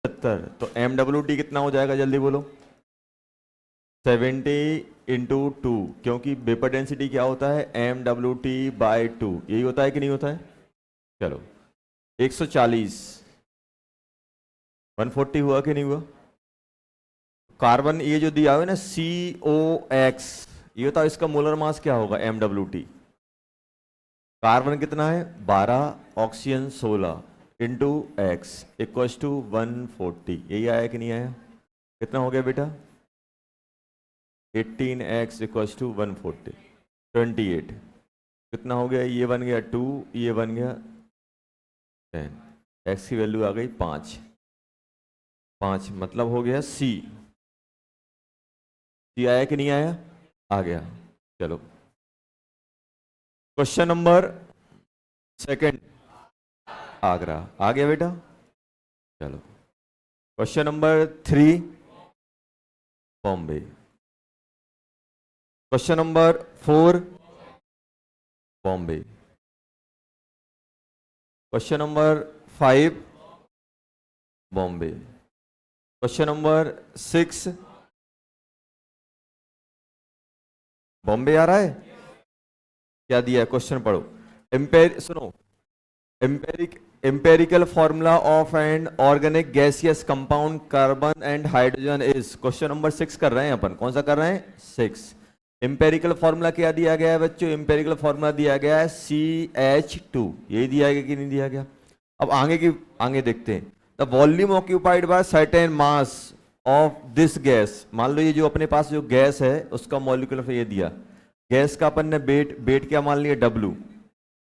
75, तो M W T कितना हो जाएगा जल्दी बोलो। 70 इंटू टू, क्योंकि वेपर डेंसिटी क्या होता है, M W T by two, यही होता है कि नहीं होता है। चलो 140, 140 हुआ कि नहीं हुआ। कार्बन ये जो दिया हुआ है ना COX, ये बताओ इसका मोलर मास क्या होगा एम डब्ल्यू टी। कार्बन कितना है 12, oxygen 16 into x equals to 140, यही आया कि नहीं आया। कितना हो गया बेटा 18x इक्वस टू 140, 28। कितना हो गया, ये बन गया 2, ये बन गया 10, x की वैल्यू आ गई 5, 5 मतलब हो गया C। C आया कि नहीं आया, आ गया। चलो क्वेश्चन नंबर सेकंड, आगरा आ गया बेटा। चलो question number 3, Bombay. Question number 4, Bombay. Question number 5, Bombay. Question number 6, Bombay आ रहा है। क्या दिया है क्वेश्चन पढ़ो। सुनो, empirical formula of an organic gaseous compound carbon and hydrogen is, question number 6 कर रहे हैं अपन, कौन सा कर रहे हैं 6। एम्पेरिकल फॉर्मूला क्या दिया गया है बच्चों, एम्पेरिकल फॉर्मूला दिया गया है CH2, यही दिया गया कि नहीं दिया गया। अब आगे देखते हैं। The volume occupied by certain mass of this gas, मान लो ये जो अपने पास जो गैस है उसका मॉलिक्यूलर ये दिया, गैस का अपन ने वेट क्या मान लिया W,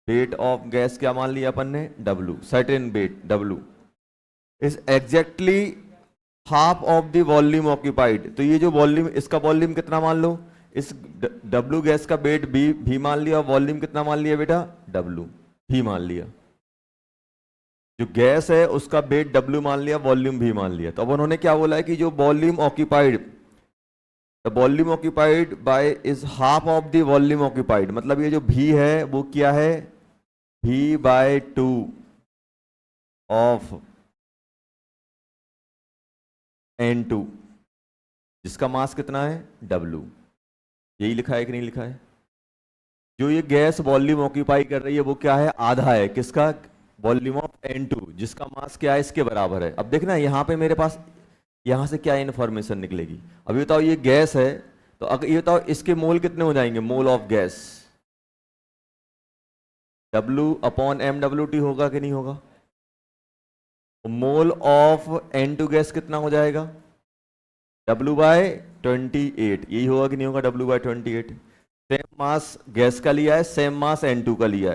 वेट ऑफ गैस क्या मान लिया अपन ने W, certain weight W is exactly half of the volume occupied. तो ये जो वॉल्यूम, इसका वॉल्यूम कितना मान लो, इस W गैस का वेट भी मान लिया, और वॉल्यूम कितना मान लिया बेटा W भी मान लिया। जो गैस है उसका वेट W मान लिया, वॉल्यूम भी मान लिया। तो अब उन्होंने क्या बोला है कि जो volume occupied, the volume occupied by is half of the volume occupied, मतलब ये जो V है वो क्या है V/2 ऑफ N2, जिसका मास कितना है W, यही लिखा है कि नहीं लिखा है। जो ये गैस वॉल्यूम ऑक्यूपाई कर रही है वो क्या है, आधा है किसका, वॉल्यूम ऑफ N2, जिसका मास क्या है इसके बराबर है। अब देखना यहाँ पे मेरे पास यहाँ से क्या इन्फॉर्मेशन निकलेगी। अभी बताओ ये गैस है, तो अगर ये बताओ इसके मोल कितने हो जाएंगे, मोल ऑफ गैस W/MWT होगा कि नहीं होगा। मोल ऑफ N2 गैस कितना हो जाएगा W/28, यही होगा कि नहीं होगा W/28। सेम मास गैस का लिया है, सेम मास N2 का लिया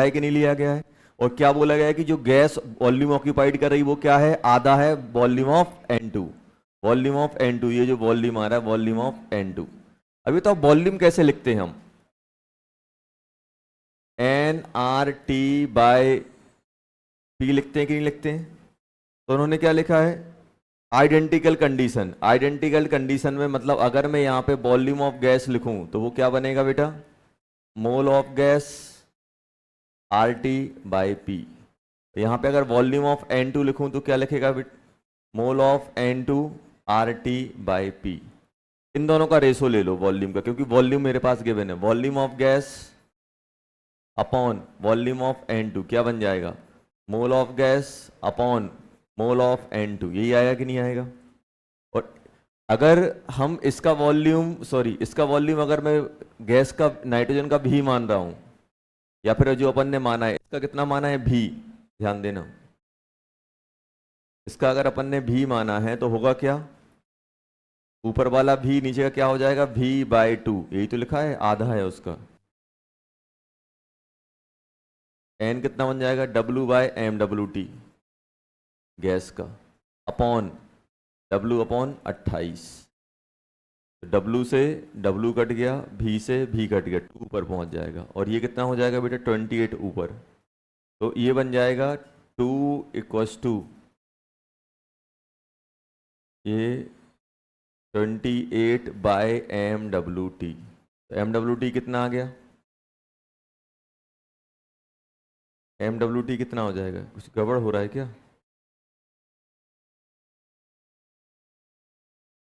है कि नहीं लिया गया है। और क्या बोला गया है कि जो गैस वॉल्यूम ऑक्यूपाइड कर रही वो क्या है, आधा है volume of N2, volume of N2, ये जो वॉल्यूम आ रहा है वॉल्यूम ऑफ N2। अभी तो वॉल्यूम कैसे लिखते हैं हम, nRT/P लिखते हैं कि नहीं लिखते हैं। तो उन्होंने क्या लिखा है, आइडेंटिकल कंडीशन, आइडेंटिकल कंडीशन में मतलब अगर मैं यहाँ पे वॉल्यूम ऑफ गैस लिखूं तो वो क्या बनेगा बेटा, मोल ऑफ गैस RT/P। यहाँ पे अगर वॉल्यूम ऑफ N2 लिखूं तो क्या लिखेगा बेटा, मोल ऑफ N2 RT/P। इन दोनों का रेशो ले लो वॉल्यूम का, क्योंकि वॉल्यूम मेरे पास गिवन है, volume of gas upon volume of N2 क्या बन जाएगा, mole of gas upon mole of N2, यही आएगा कि नहीं आएगा। और अगर हम इसका वॉल्यूम इसका वॉल्यूम अगर मैं गैस का नाइट्रोजन का भी मान रहा हूं, या फिर जो अपन ने माना है इसका कितना माना है भी, ध्यान देना, इसका अगर अपन ने भी माना है तो होगा क्या, ऊपर वाला भी नीचे का क्या हो जाएगा V/2, यही तो लिखा है, आधा है उसका। N कितना बन जाएगा W/MWT गैस का, अपॉन W/28। W से W कट गया, V से V कट गया, 2 ऊपर पहुंच जाएगा, और ये कितना हो जाएगा बेटा 28 ऊपर। तो ये बन जाएगा 2 इक्वस टू ये 28/MWT। तो MWT कितना आ गया, MWT कितना हो जाएगा, कुछ गड़बड़ हो रहा है क्या।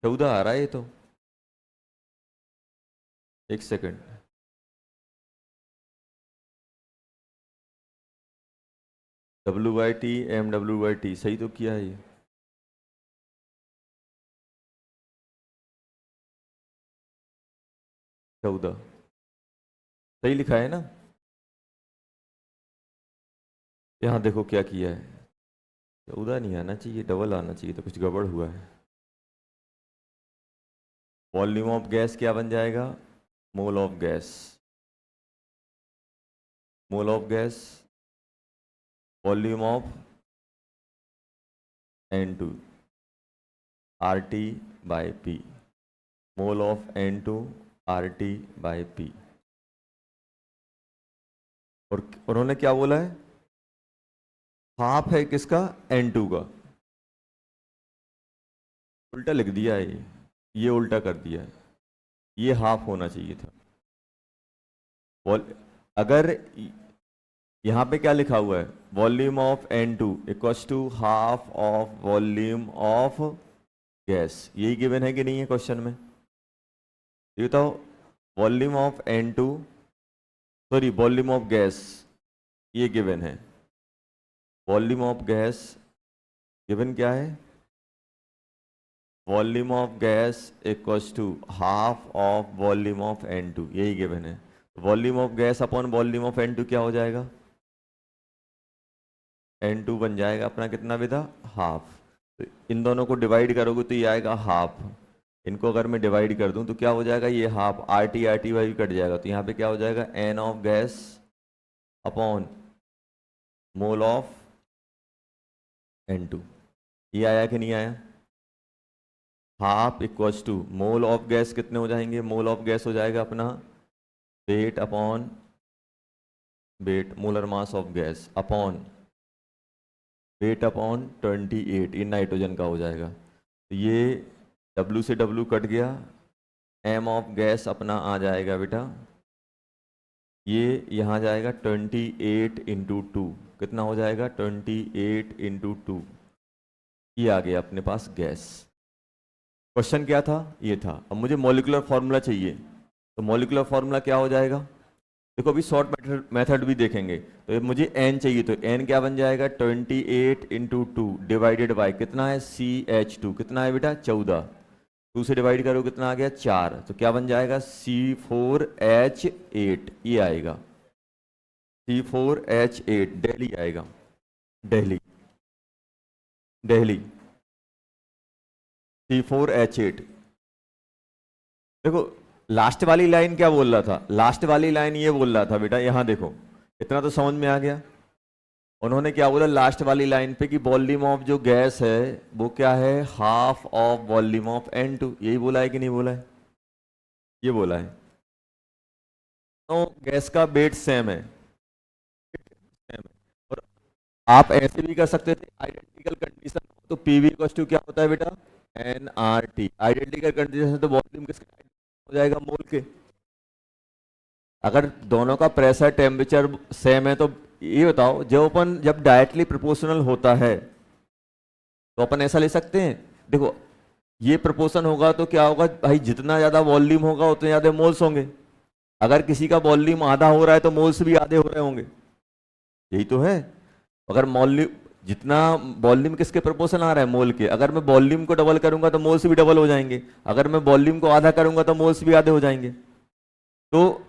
14 आ रहा है ये तो। एक सेकंड, WT MWT सही तो किया है ये। चौदह सही लिखा है ना। यहाँ देखो क्या किया है, 14 नहीं आना चाहिए, डबल आना चाहिए, तो कुछ गड़बड़ हुआ है। वॉल्यूम ऑफ गैस क्या बन जाएगा, mole of gas, mole of gas volume of N2 RT by P, mole of N2 RT by P। और उन्होंने क्या बोला है, हाफ है किसका, N2 का। उल्टा लिख दिया है ये उल्टा कर दिया है, ये हाफ होना चाहिए था। अगर यहाँ पे क्या लिखा हुआ है, volume of N2 equals to half of volume of gas, यही गिवन है कि नहीं है क्वेश्चन में, ये बताओ। Volume of N2 sorry volume of gas ये गिवन है, वॉल्यूम ऑफ गैस गिवन क्या है, volume of gas equals to half of volume of N2, यही गिवन है। Volume of gas upon volume of N2 क्या हो जाएगा, N2 बन जाएगा अपना कितना बेटा, हाफ। तो इन दोनों को डिवाइड करोगे तो ये आएगा हाफ, इनको अगर मैं डिवाइड कर दूं तो क्या हो जाएगा, ये हाफ, RT वाई कट जाएगा, तो यहाँ पे क्या हो जाएगा, N of gas upon mole of N2। ये आया कि नहीं आया, half equals to mole of gas कितने हो जाएंगे, मोल ऑफ गैस हो जाएगा अपना weight upon weight, molar mass of gas upon weight upon 28, ये नाइट्रोजन का हो जाएगा। तो ये W से W कट गया, M ऑफ गैस अपना आ जाएगा बेटा, ये यहाँ जाएगा 28 इंटू 2, कितना हो जाएगा 28 इंटू 2, ये आ गया अपने पास गैस। क्वेश्चन क्या था, ये था। अब मुझे मॉलिक्यूलर फॉर्मूला चाहिए, तो मॉलिक्यूलर फॉर्मूला क्या हो जाएगा, देखो अभी शॉर्ट मेथड भी देखेंगे। तो मुझे n चाहिए, तो n क्या बन जाएगा 28 इंटू 2 डिवाइडेड बाई कितना है CH2, कितना है बेटा 14, 2 से डिवाइड करो कितना आ गया 4, तो क्या बन जाएगा C4H8, ये आएगा C4H8, दिल्ली आएगा, दिल्ली दिल्ली C4H8। देखो लास्ट वाली लाइन क्या बोल रहा था, लास्ट वाली लाइन ये बोल रहा था बेटा, यहां देखो इतना तो समझ में आ गया। उन्होंने क्या बोला लास्ट वाली लाइन पे कि वॉल्यूम ऑफ जो गैस है वो क्या है, half of volume of N2, यही बोला है कि नहीं बोला है, ये बोला है। तो गैस का वेट सेम है, और आप ऐसे भी कर सकते थे आइडेंटिकल कंडीशन, तो PV इक्वल्स टू क्या होता है बेटा nRT, आइडेंटिकल कंडीशन तो वॉल्यूम किसका हो जाएगा, मोल के। अगर दोनों का प्रेशर टेम्परेचर सेम है तो ये बताओ, जब डायरेक्टली प्रोपोर्शनल होता है तो अपन ऐसा ले सकते हैं, देखो ये प्रोपोर्शन होगा तो क्या होगा भाई, जितना ज्यादा वॉल्यूम होगा उतने ज्यादा मोल्स होंगे। अगर किसी का वॉल्यूम आधा हो रहा है तो मोल्स भी आधे हो रहे होंगे, यही तो है। अगर वॉल्यूम जितना वॉल्यूम किसके प्रोपोर्शन आ रहा है, मोल के, अगर मैं वॉल्यूम को डबल करूंगा तो मोल्स भी डबल हो जाएंगे, अगर मैं वॉल्यूम को आधा करूंगा तो मोल्स भी आधे हो जाएंगे। तो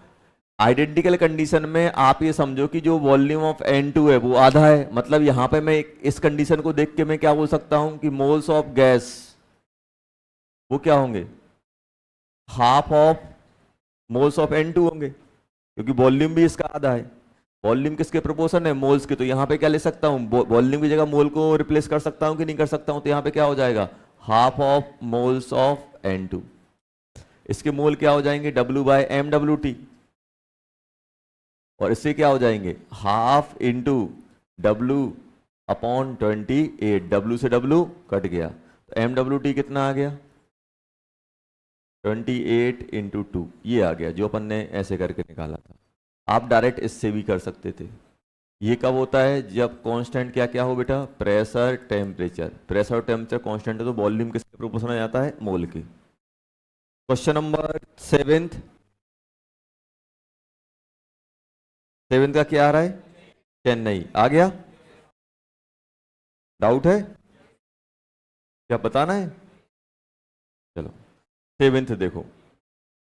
आइडेंटिकल कंडीशन में आप ये समझो कि जो वॉल्यूम ऑफ N2 है वो आधा है, मतलब यहां पे मैं इस कंडीशन को देख के मैं क्या बोल सकता हूं कि मोल्स ऑफ गैस वो क्या होंगे, half of moles of N2 होंगे, क्योंकि वॉल्यूम भी इसका आधा है। वॉल्यूम किसके प्रोपोर्शन है, मोल्स के, तो यहाँ पे क्या ले सकता हूँ, वॉल्यूम की जगह मोल को रिप्लेस कर सकता हूँ कि नहीं कर सकता हूँ, तो यहाँ पे क्या हो जाएगा half of moles of N2, इसके मोल क्या हो जाएंगे W/MWT, और इससे क्या हो जाएंगे हाफ इंटू W/28, W से W कट गया, तो MWT कितना आ गया 28 इंटू 2, ये आ गया जो अपन ने ऐसे करके निकाला था। आप डायरेक्ट इससे भी कर सकते थे। ये कब होता है? जब कांस्टेंट क्या क्या हो बेटा? Pressure temperature. प्रेशर और टेम्परेचर कांस्टेंट है तो वॉल्यूम किसके प्रोपोर्शनल आता है? मोल के। Question number seventh. सेवेंथ का क्या आ रहा है? चेन्नई आ गया? डाउट है? क्या बताना है? चलो सेवेंथ देखो।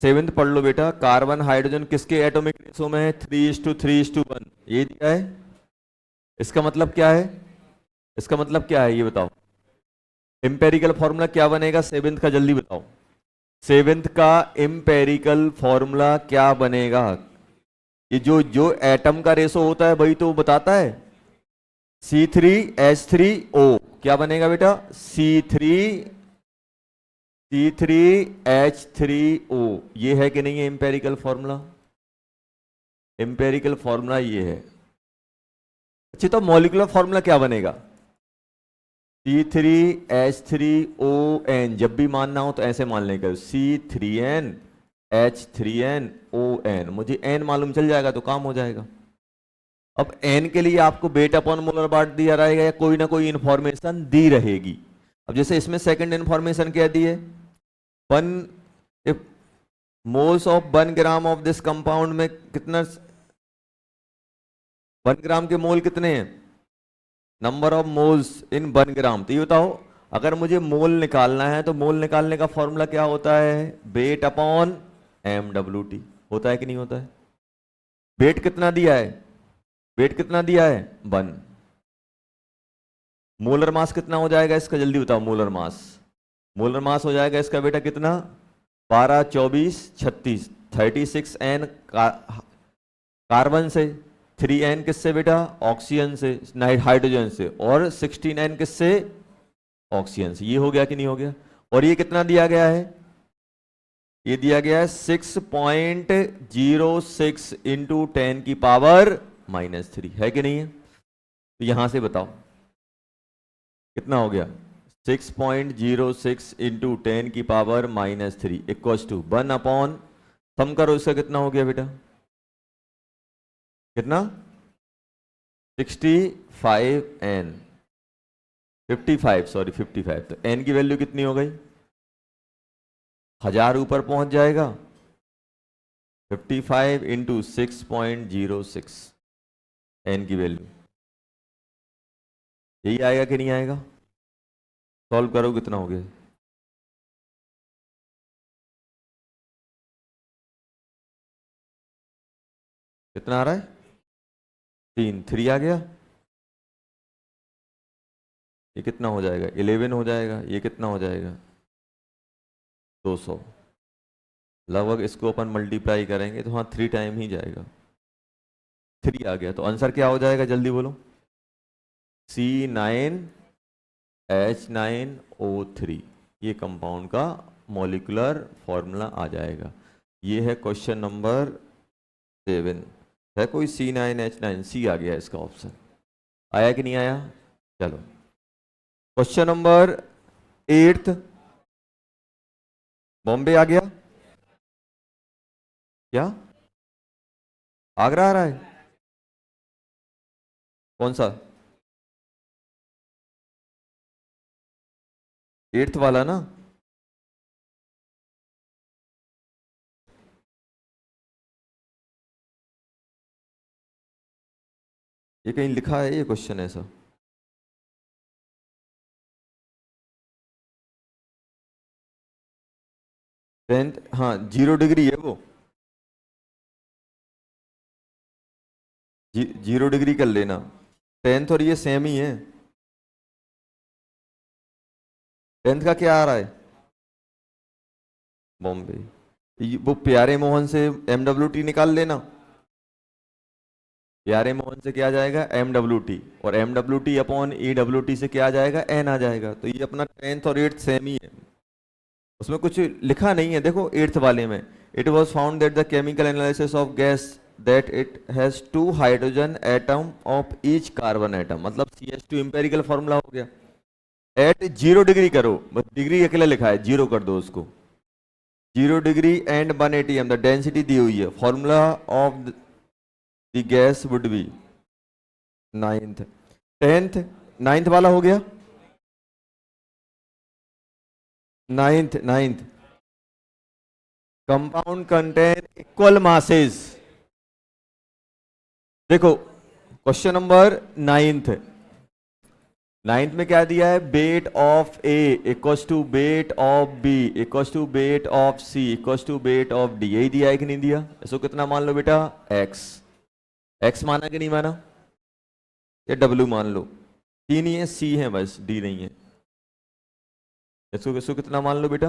सेवेंथ पढ़ लो बेटा। कार्बन हाइड्रोजन किसके एटॉमिक रेशो में है? 3:3:1। ये दिया है। इसका मतलब क्या है? इसका मतलब क्या है ये बताओ। एम्पेरिकल फॉर्मूला क्या बनेगा सेवेंथ का? जल्दी बताओ। सेवेंथ का एम्पेरिकल फॉर्मूला क्या बनेगा? ये जो जो एटम का रेशो होता है वही तो बताता है। C3H3O क्या बनेगा बेटा? C3H3O। ये है कि नहीं है एम्पेरिकल फॉर्मूला? एम्पेरिकल फॉर्मूला ये है। अच्छा तो मॉलिक्यूलर फॉर्मूला क्या बनेगा? C3H3ON। जब भी मानना हो तो ऐसे मान लेंगे C3NH3NON। मुझे N मालूम चल जाएगा तो काम हो जाएगा। अब N के लिए आपको वेट अपॉन मोलर बार्ट दिया रहेगा या कोई ना कोई इंफॉर्मेशन दी रहेगी। अब जैसे इसमें सेकंड इंफॉर्मेशन क्या दी है? 1 moles of 1 gram of this compound में कितना? 1 ग्राम के मोल कितने हैं? नंबर ऑफ मोल्स इन 1 ग्राम। तो ये बताओ अगर मुझे मोल निकालना है तो मोल निकालने का फॉर्मूला क्या होता है? Weight upon MWT। होता है कि नहीं होता है? वेट कितना दिया है? वेट कितना दिया है? 1। मोलर मास कितना हो जाएगा इसका? जल्दी बताओ। मोलर मास, मोलर मास हो जाएगा इसका बेटा कितना? 12, 24, 36। 36N कार्बन से, 3N किससे बेटा? ऑक्सीजन से, हाइड्रोजन से, और 16N किससे? ऑक्सीजन से। ये हो गया कि नहीं हो गया? और ये कितना दिया गया है? ये दिया गया है 6.06 इंटू 10 की पावर -3। है कि नहीं है? तो यहां से बताओ कितना हो गया? 6.06 इंटू 10 की पावर -3 इक्वल्स टू 1 अपॉन, सम करो इसका कितना हो गया बेटा? कितना? 65N 55 sorry 55। तो N की वैल्यू कितनी हो गई? 1000 ऊपर पहुंच जाएगा। 55 इंटू 6.06 N की वैल्यू यही आएगा कि नहीं आएगा? सॉल्व करो कितना हो गया? कितना आ रहा है? 3 आ गया। ये कितना हो जाएगा? 11 हो जाएगा। ये कितना हो जाएगा? 200। लगभग इसको अपन मल्टीप्लाई करेंगे तो हाँ 3 टाइम ही जाएगा। 3 आ गया। तो आंसर क्या हो जाएगा? जल्दी बोलो। C9H9O3 ये कंपाउंड का मॉलिक्यूलर फॉर्मूला आ जाएगा। ये है क्वेश्चन नंबर 7। है कोई? C9H9 सी आ गया इसका ऑप्शन। आया कि नहीं आया? चलो क्वेश्चन नंबर 8। बॉम्बे आ गया क्या? आगरा आ रहा है? कौन सा? 8th वाला ना? ये कहीं लिखा है ये क्वेश्चन ऐसा? टेंथ, हाँ 0 डिग्री है वो। 0 डिग्री कर लेना। 10th और ये सेम ही है। 10th का क्या आ रहा है? बॉम्बे। वो प्यारे मोहन से MWT निकाल लेना। प्यारे मोहन से क्या आ जाएगा? MWT। और MWT अपॉन EWT से क्या आ जाएगा? N आ जाएगा। तो ये अपना 10th और 8th सेम ही है। उसमें कुछ लिखा नहीं है। देखो 8th वाले में it was found that the chemical analysis of gas that it has 2 hydrogen atom of each carbon atom. मतलब CH2 इंपेरिकल फॉर्मूला हो गया। एट 0 डिग्री करो, बस डिग्री अकेला लिखा है, 0 कर दो उसको। 0 degree and 1 ATM the density दी हुई है। Formula of the gas would be ninth, tenth, ninth वाला हो गया, ninth, ninth, compound contain equal masses. देखो क्वेश्चन नंबर नाइन्थ, नाइन्थ में क्या दिया है, weight of A equals to weight of B equals to weight of C equals to weight of D, यही दिया है कि नहीं दिया? इसको कितना मान लो बेटा, एक्स, एक्स माना कि नहीं माना, या डब्ल्यू मान लो, टी नहीं है सी है बस, डी नहीं है। इसको इसको कितना मान लो बेटा,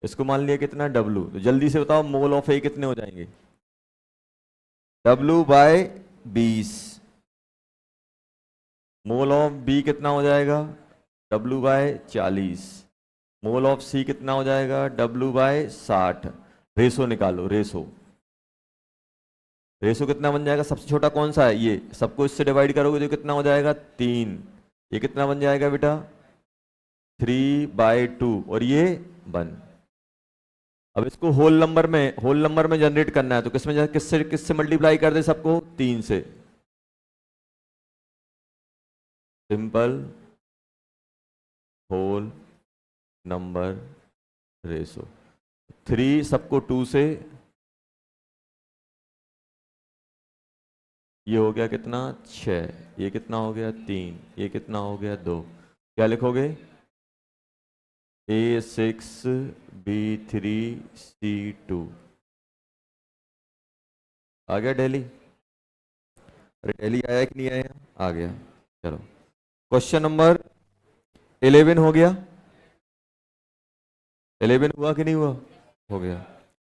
इसको मान लिया कितना, डब्ल्यू। तो जल्दी से बताओ मोल ऑफ ए कितने हो जाएंगे, W by 20, mole of B कितना हो जाएगा, W by 40, mole of C कितना हो जाएगा, W बाय 60। रेशो निकालो, रेशो, रेशो कितना बन जाएगा, सबसे छोटा कौन सा है, ये, सबको इससे डिवाइड करोगे तो कितना हो जाएगा, 3। ये कितना बन जाएगा बेटा, 3/2, और ये 1। अब इसको होल नंबर में जनरेट करना है, तो किसमें, किससे किससे मल्टीप्लाई कर दे सबको, 3 से, सिंपल होल नंबर रेशो। 3 सबको 2 से, ये हो गया कितना, 6, ये कितना हो गया 3, ये कितना हो गया 2। क्या लिखोगे, A6 B3 C2। आ गया डेली, अरे डेली आया कि नहीं आया, आ गया। चलो क्वेश्चन नंबर 11 हो गया, 11 हुआ कि नहीं हुआ, हो गया।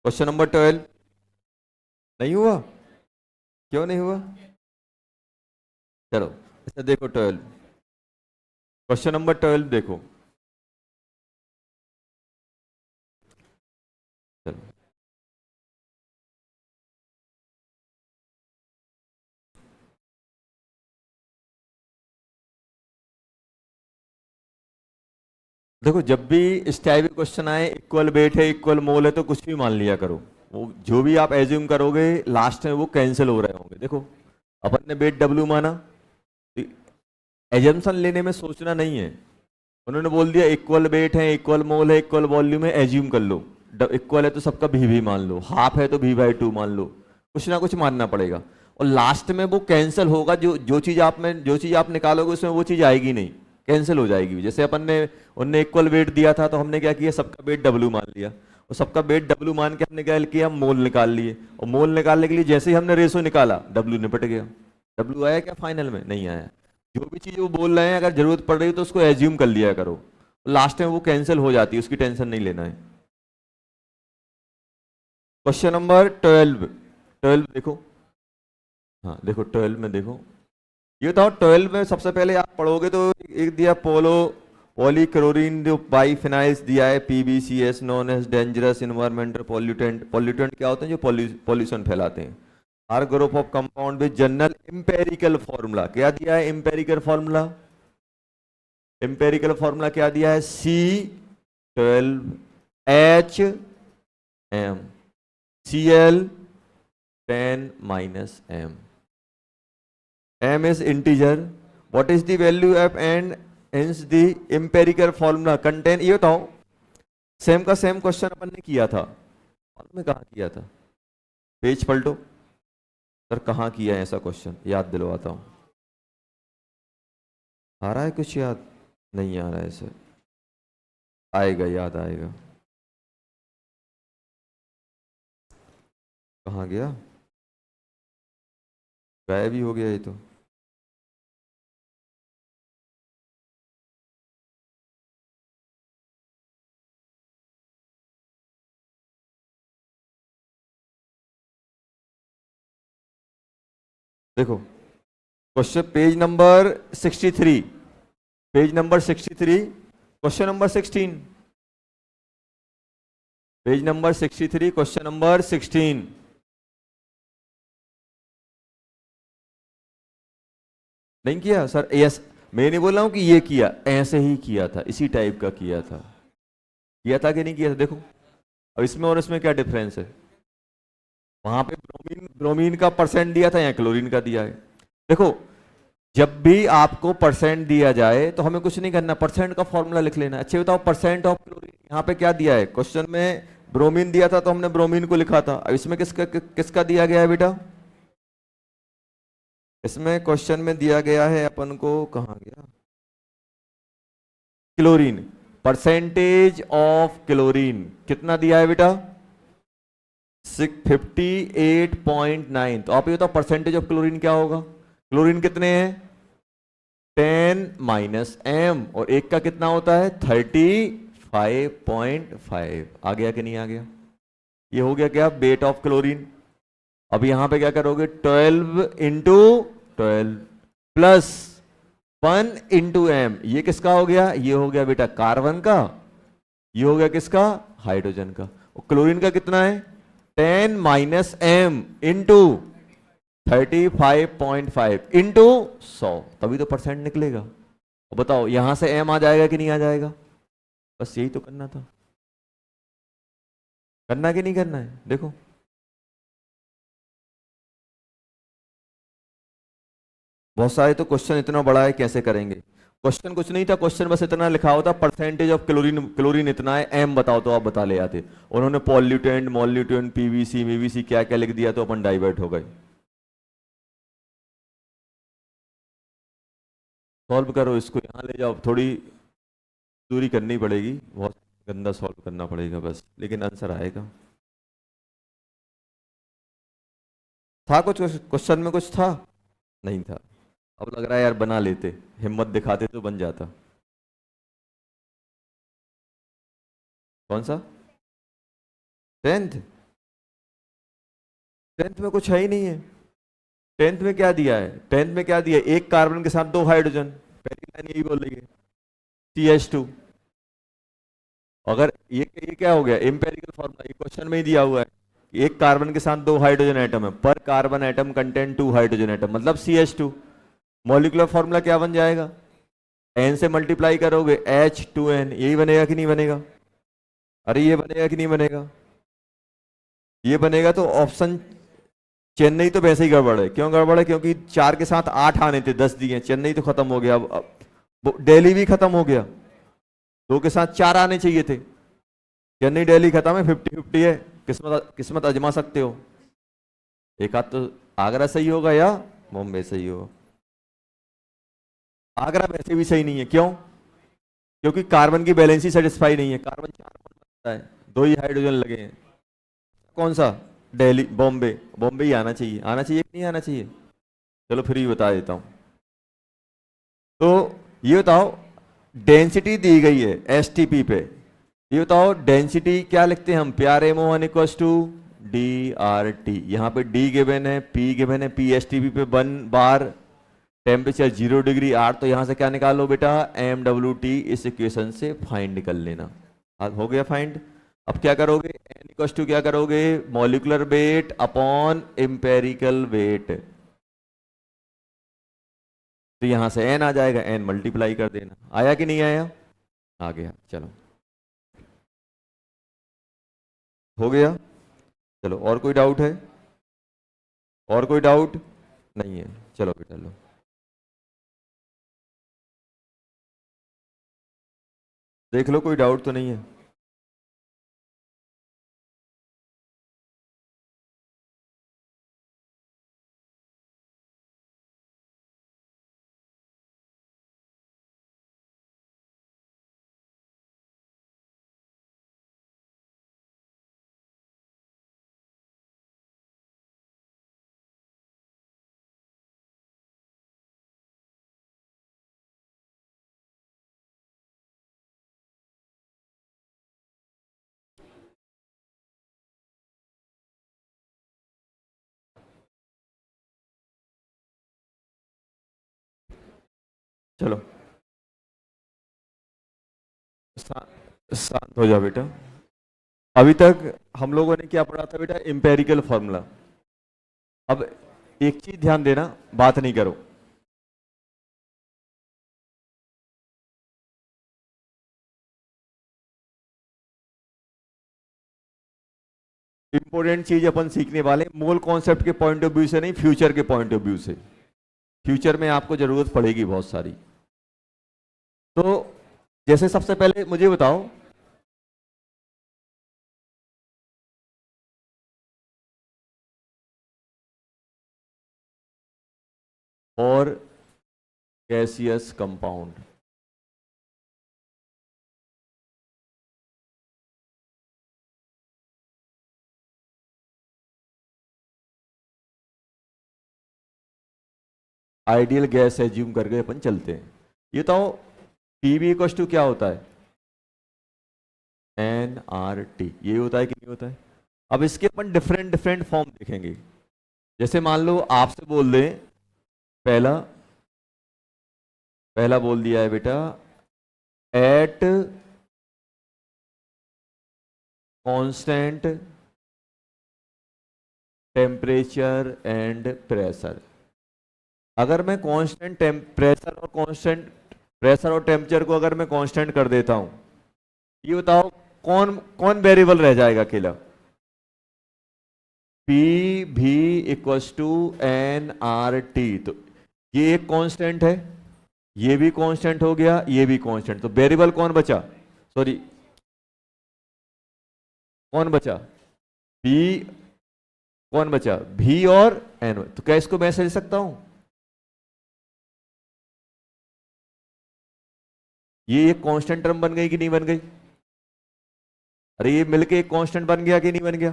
क्वेश्चन नंबर 12 नहीं हुआ, क्यों नहीं हुआ, चलो अच्छा देखो 12, क्वेश्चन नंबर 12 देखो, चलो देखो, जब भी इस टाइप के क्वेश्चन आए, इक्वल वेट है इक्वल मोल है, तो कुछ भी मान लिया करो, वो जो भी आप एज्यूम करोगे लास्ट में वो कैंसिल हो रहे होंगे। देखो अपन ने वेट डब्ल्यू माना, एजम्पशन लेने में सोचना नहीं है, उन्होंने बोल दिया इक्वल वेट है इक्वल मोल है इक्वल वॉल्यूम है, एज्यूम कर लो, इक्वल है तो सबका भी मान लो, हाफ है तो V/2 मान लो, कुछ ना कुछ मानना पड़ेगा, और लास्ट में वो कैंसिल होगा, जो चीज आप निकालोगे उसमें वो चीज आएगी नहीं, कैंसिल हो जाएगी। जैसे अपन ने, उनने इक्वल वेट दिया था तो हमने क्या किया, सबका वेट W मान लिया, और सबका वेट W मान के हमने क्या किया, मोल निकाल लिए, और मोल निकालने के लिए जैसे ही हमने रेशो निकाला W निपट गया। W आया क्या फाइनल में, नहीं आया। जो भी चीज वो बोल रहे हैं अगर जरूरत पड़ रही है तो उसको एज्यूम कर लिया करो, लास्ट में वो कैंसिल हो जाती है, उसकी टेंशन नहीं लेना है। क्वेश्चन नंबर 12, 12 देखो, हाँ देखो 12 में देखो, ये बताओ 12 में सबसे पहले आप पढ़ोगे तो एक दिया पॉलीक्लोरीन जो बाइफिनाइल्स दिया है, PBCS known as dangerous environmental pollutant. Pollutant क्या होते हैं, जो पॉल्यूशन फैलाते हैं। Are group of compound with general empirical formula, क्या दिया है एम्पेरिकल फॉर्मूला, एम्पेरिकल फॉर्मूला क्या दिया है, C12HM Cl10 M is integer, what is the value of and hence the empirical formula contain। ये बताओ, सेम का सेम क्वेश्चन अपन ने किया था, मालूम है कहाँ किया था, पेज पलटो सर, कहाँ किया है ऐसा क्वेश्चन, याद दिलवाता हूँ। आ रहा है कुछ याद, नहीं आ रहा है सर, आएगा याद आएगा, कहाँ गया, गायब ही हो गया ये तो। देखो question page number 63, page number 63, question number 16, page number 63 question number 16। नहीं किया सर, यस, मैं नहीं बोल रहा हूं कि ये किया, ऐसे ही किया था, इसी टाइप का किया था कि नहीं किया था। देखो अब इसमें और इसमें क्या डिफरेंस है, वहां पे ब्रोमीन ब्रोमीन का परसेंट दिया था, यहाँ क्लोरीन का दिया है। देखो, जब भी आपको परसेंट दिया जाए तो हमें कुछ नहीं करना, परसेंट का फॉर्मूला लिख लेना। अच्छे बताओ, परसेंट ऑफ क्लोरीन यहाँ पे क्या दिया है क्वेश्चन में? ब्रोमीन दिया था तो हमने ब्रोमीन को लिखा था। अब इसमें किसका किसका दिया गया है बेटा? इसमें क्वेश्चन में दिया गया है अपन को, कहाँ गया, क्लोरीन। परसेंटेज ऑफ क्लोरीन कितना दिया है बेटा? 658.9। तो आप ये बताओ परसेंटेज ऑफ क्लोरीन क्या होगा? क्लोरीन कितने हैं? 10 - m, और एक का कितना होता है? 35.5। आ गया कि नहीं आ गया? ये हो गया क्या? Weight of chlorine. अब यहां पे क्या करोगे? 12 × 12 प्लस 1 × m। ये किसका हो गया? ये हो गया बेटा कार्बन का। ये हो गया किसका? हाइड्रोजन का। और क्लोरीन का कितना है? 10 - m इंटू 35.5 इंटू 100, तभी तो परसेंट निकलेगा। और बताओ यहां से m आ जाएगा कि नहीं आ जाएगा? बस यही तो करना था। करना कि नहीं करना है? देखो, बहुत सारे तो क्वेश्चन इतना बड़ा है, कैसे करेंगे? क्वेश्चन कुछ नहीं था, क्वेश्चन बस इतना लिखा होता, परसेंटेज ऑफ क्लोरीन, क्लोरीन इतना है, एम बताओ, तो आप बता ले आते। उन्होंने पॉल्यूटेंट, मॉल्यूटेंट, पीवीसी, मीवीसी क्या क्या लिख दिया, तो अपन डाइवर्ट हो गए। सॉल्व करो इसको, यहाँ ले जाओ, थोड़ी दूरी करनी पड़ेगी, बहुत गंदा सॉल्व करना पड़ेगा बस, लेकिन आंसर आएगा। था कुछ क्वेश्चन में? कुछ था? नहीं था। अब लग रहा है यार बना लेते, हिम्मत दिखाते तो बन जाता। कौन सा? टेंथ? टेंथ में कुछ है ही नहीं है। टेंथ में क्या दिया है? टेंथ में क्या दिया है? एक कार्बन के साथ दो हाइड्रोजन, पहली लाइन यही बोल रही है, CH2। अगर ये क्या हो गया? एम्पेरिकल फॉर्मूला, ये क्वेश्चन में ही दिया हुआ है कि एक कार्बन के साथ दो हाइड्रोजन एटम है, पर carbon atom contain two hydrogen atom, मतलब CH2। मॉलिक्यूलर फॉर्मूला क्या बन जाएगा? n से मल्टीप्लाई करोगे H2n, यही बनेगा कि नहीं बनेगा? अरे ये बनेगा कि नहीं बनेगा? ये बनेगा। तो ऑप्शन चेन्नई तो वैसे ही गड़बड़ है। क्यों गड़बड़ है? क्योंकि 4 के साथ 8 आने थे, 10 दिए, चेन्नई तो खत्म हो गया। अब दिल्ली भी खत्म हो गया, 2 के साथ 4 आने चाहिए थे। चेन्नई दिल्ली खत्म है, 50-50 है। किस्मत किस्मत आजमा सकते हो, एक आध तो आगरा सही होगा या बॉम्बे सही होगा। आगरा वैसे भी सही नहीं है। क्यों? क्योंकि कार्बन की बैलेंस ही सेटिस्फाई नहीं है, कार्बन 4 बॉन्ड बनता है, 2 ही हाइड्रोजन लगे हैं। कौन सा? दिल्ली, बॉम्बे। बॉम्बे ही आना चाहिए, आना चाहिए कि नहीं आना चाहिए? चलो फिर भी बता देता हूँ। तो ये बताओ, डेंसिटी दी गई है एसटीपी पे। ये बताओ डेंसिटी क्या लिखते हैं हम? प्यारे मोहन इक्वस टू DRT। यहाँ पे D गिवन है, P गिवन है, PSTP पे 1 बार, टेम्परेचर 0 डिग्री R। तो यहाँ से क्या निकालो बेटा? MWT। इस इक्वेशन से फाइंड निकल लेना। अब हो गया फाइंड। अब क्या करोगे? N इक्वस टू क्या करोगे? Molecular weight upon empirical weight. तो यहां से n आ जाएगा, n मल्टीप्लाई कर देना। आया कि नहीं आया? आ गया। चलो हो गया। चलो और कोई डाउट है? और कोई डाउट नहीं है? चलो बेटा लो, देख लो, कोई डाउट तो नहीं है। चलो शांत हो जाओ बेटा। अभी तक हम लोगों ने क्या पढ़ा था बेटा? Empirical formula. अब एक चीज ध्यान देना, बात नहीं करो। इंपॉर्टेंट चीज अपन सीखने वाले मोल कॉन्सेप्ट के पॉइंट ऑफ व्यू से नहीं, फ्यूचर के पॉइंट ऑफ व्यू से। फ्यूचर में आपको जरूरत पड़ेगी बहुत सारी। तो जैसे सबसे पहले मुझे बताओ, और gaseous compound, ideal gas assume करके अपन चलते हैं। ये बताओ पीवी इक्वल टू क्या होता है, एन आर टी, ये होता है कि नहीं होता है। अब इसके अपन डिफरेंट डिफरेंट फॉर्म देखेंगे। जैसे मान लो आपसे बोल दें, पहला पहला बोल दिया है बेटा, at constant temperature and pressure. अगर मैं कांस्टेंट प्रेशर और टेम्परेचर को अगर मैं कांस्टेंट कर देता हूं, ये बताओ कौन कौन वेरिएबल रह जाएगा अकेला। पी भी equals to N R T, तो ये एक कांस्टेंट है, ये भी कांस्टेंट हो गया, ये भी कांस्टेंट, तो वेरिएबल कौन बचा, सॉरी कौन बचा, पी, कौन बचा, भी और एन। तो क्या इसको मैं ऐसे लिख सकता हूं, ये एक कांस्टेंट टर्म बन गई कि नहीं बन गई। अरे ये मिलके एक कांस्टेंट बन गया कि नहीं बन गया।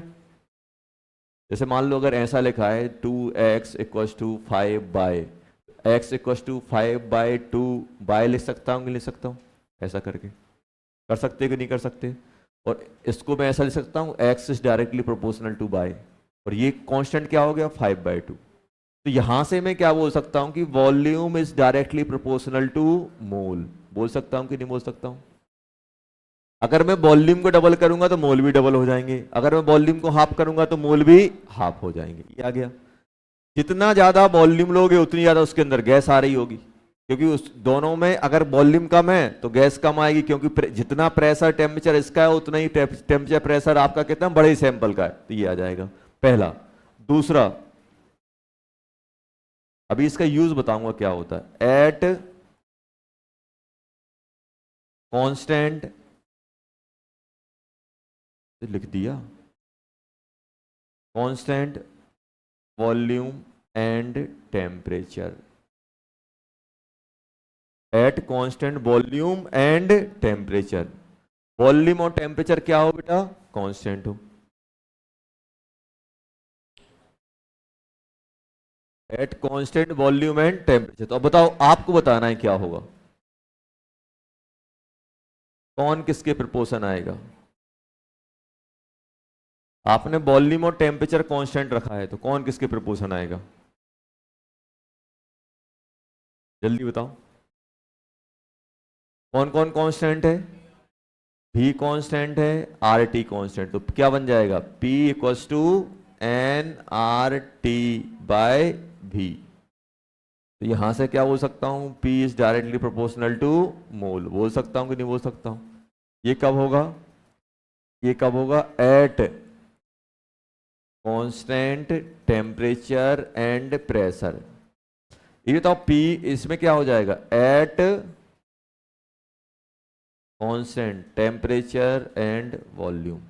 जैसे मान लो अगर ऐसा लिखा है 2x equals to 5/, x equals to 5/2, by लिख सकता हूँ कि लिख सकता हूँ, ऐसा करके कर सकते कि नहीं कर सकते। और इसको मैं ऐसा लिख सकता हूँ, x is directly proportional to by, और ये कांस्टेंट क्या हो गया 5/2। तो यहां से मैं क्या बोल सकता हूं कि volume is directly proportional to mole, बोल सकता हूं कि नहीं बोल सकता हूं। अगर मैं वॉल्यूम को डबल करूंगा तो मोल भी डबल हो जाएंगे, अगर मैं वॉल्यूम को हाफ करूंगा तो मोल भी हाफ हो जाएंगे। ये आ गया। जितना ज्यादा वॉल्यूम लोगे उतनी ज्यादा उसके अंदर गैस आ रही होगी, क्योंकि उस दोनों में अगर वॉल्यूम कम है तो गैस कम आएगी, क्योंकि जितना प्रेशर टेम्परेचर इसका है उतना ही टेम्परेचर प्रेशर आपका कितना बड़े सैंपल का है, तो ये आ जाएगा पहला। दूसरा, अभी इसका यूज बताऊंगा क्या होता है। एट कांस्टेंट, लिख दिया, constant volume and temperature, at constant volume and temperature. Volume और टेम्परेचर क्या हो बेटा, कांस्टेंट हो। At constant volume and temperature. तो अब बताओ, आपको बताना है क्या होगा, कौन किसके प्रोपोर्शन आएगा। आपने वॉल्यूम और टेम्परेचर कांस्टेंट रखा है, तो कौन किसके प्रोपोर्शन आएगा, जल्दी बताओ। कौन कौन कांस्टेंट है, भी कांस्टेंट है, आर टी कांस्टेंट, तो क्या बन जाएगा, P equals to N R T by भी। तो यहां से क्या बोल सकता हूं, P is directly proportional to mole, बोल सकता हूं कि नहीं बोल सकता हूं। ये कब होगा, ये कब होगा, eight constant temperature and pressure. ये बताओ P इसमें क्या हो जाएगा, eight constant temperature and volume.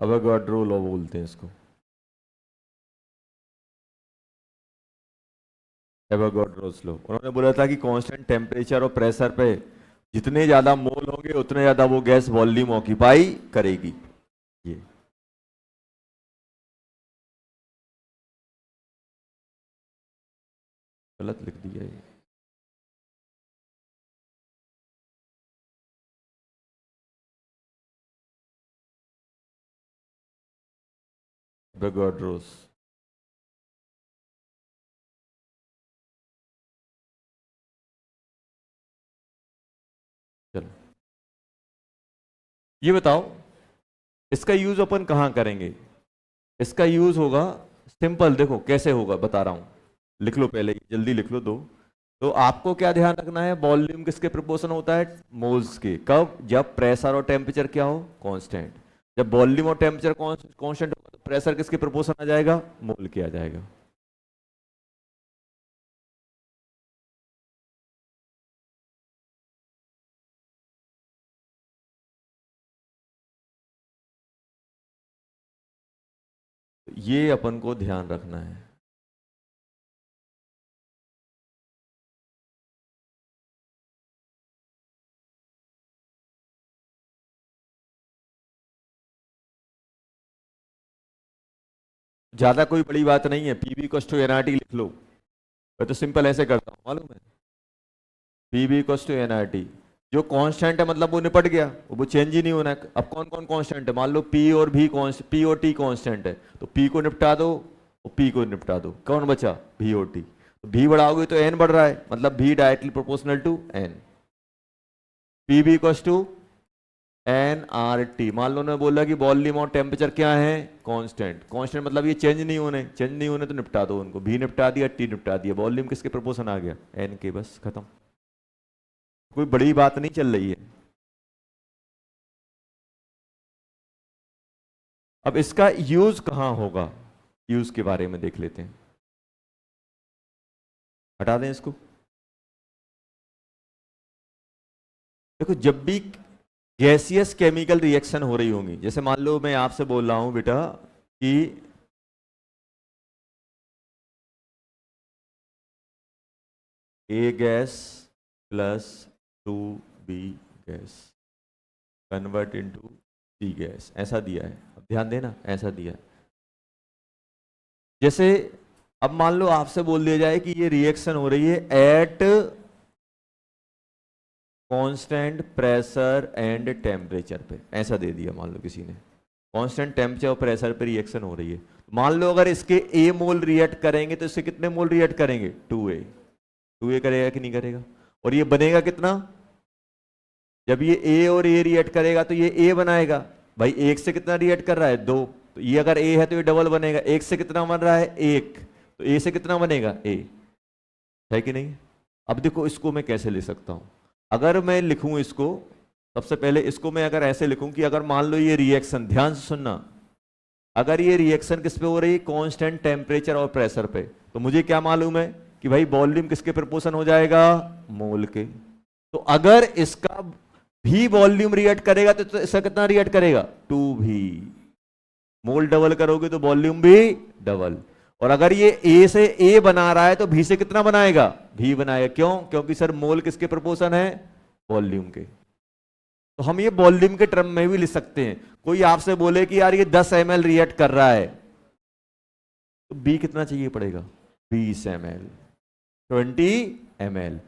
Avogadro law बोलते हैं इसको, एवोगाड्रोस लॉ। उन्होंने बोला था कि कांस्टेंट टेम्परेचर और प्रेशर पे जितने ज्यादा मोल होंगे उतने ज्यादा वो गैस वॉल्यूम ऑक्यूपाई करेगी। ये गलत लिख दिया ये। एवोगाड्रोस, चलो ये बताओ इसका यूज अपन कहाँ करेंगे? इसका यूज होगा सिंपल, देखो कैसे होगा बता रहा हूं, लिख लो पहले, जल्दी लिख लो दो। तो आपको क्या ध्यान रखना है, वॉल्यूम किसके प्रोपोर्शन होता है? मोल्स के। कब? जब प्रेशर और टेम्परेचर क्या हो? कांस्टेंट। जब वॉल्यूम और टेम्परेचर कांस्टेंट होगा तो प्रेशर किसके प्रोपोर्शन आ जाएगा? मोल के आ जाएगा। ये अपन को ध्यान रखना है। ज्यादा कोई बड़ी बात नहीं है, पीवी इक्वल्स टू एनआरटी लिख लो। मैं तो सिंपल ऐसे करता हूं मालूम है, पीवी इक्वल्स टू एनआरटी। जो कांस्टेंट है मतलब वो निपट गया, वो चेंज ही नहीं होना है। अब कौन कौन कांस्टेंट है? मान लो पी और भी पी और टी कांस्टेंट है, तो पी को निपटा दो और पी को निपटा दो, कौन बचा? भी और टी। तो भी बढ़ाओगे तो एन बढ़ रहा है, मतलब भी directly proportional to N. P भी equals to N R T. मान लो ने बोला कि वॉल्यूम और टेम्परेचर क्या है? कांस्टेंट। कांस्टेंट मतलब ये चेंज नहीं होने, चेंज नहीं होने तो निपटा दो उनको, भी निपटा दिया, टी निपटा दिया, वॉल्यूम किसके प्रोपोर्शन आ गया? एन के, बस खत्म। कोई बड़ी बात नहीं चल रही है। अब इसका यूज कहां होगा, यूज के बारे में देख लेते हैं। हटा दें इसको। देखो जब भी गैसियस केमिकल रिएक्शन हो रही होंगी, जैसे मान लो मैं आपसे बोल रहा हूं बेटा कि A gas plus 2b gas convert into C gas, ऐसा दिया है। अब ध्यान देना, ऐसा दिया है। जैसे अब मान लो आपसे बोल दिया जाए कि ये रिएक्शन हो रही है at constant pressure and temperature पे, ऐसा दे दिया मान लो किसी ने, कांस्टेंट टेम्परेचर और प्रेशर पे रिएक्शन हो रही है। मान लो अगर इसके ए मोल रिएक्ट करेंगे तो इससे कितने मोल रिएक्ट करेंगे? 2a। 2a करेगा कि नहीं करेगा? और ये बनेगा कितना? जब ये ए और ए रिएक्ट करेगा तो ये ए बनाएगा। भाई एक से कितना रिएक्ट कर रहा है? 2। तो ये अगर ए है तो ये डबल बनेगा। एक से कितना बन रहा है? 1। तो ए से कितना बनेगा? ए, है कि नहीं? अब देखो इसको मैं कैसे ले सकता हूं। अगर मैं लिखूं इसको, सबसे पहले इसको मैं अगर ऐसे लिखूं कि अगर मान लो ये रिएक्शन, ध्यान से सुनना, अगर ये रिएक्शन किस पे हो रही है? कांस्टेंट टेम्परेचर और प्रेशर पे, तो मुझे क्या मालूम है कि भाई वॉल्यूम किसके प्रोपोर्शन हो जाएगा? मोल के। तो अगर इसका भी वॉल्यूम रिएक्ट करेगा तो इसका कितना रिएक्ट करेगा? 2v। मोल डबल करोगे तो वॉल्यूम भी डबल। और अगर ये ए से ए बना रहा है तो भी से कितना बनाएगा? भी बनाएगा। क्यों? क्योंकि सर मोल किसके प्रोपोर्शन है? वॉल्यूम के। तो हम ये वॉल्यूम के टर्म में भी लिख सकते हैं। कोई आपसे बोले कि यार ये 10 ml रिएक्ट कर रहा है, तो बी कितना चाहिए पड़ेगा? 20 ml, 20 ml।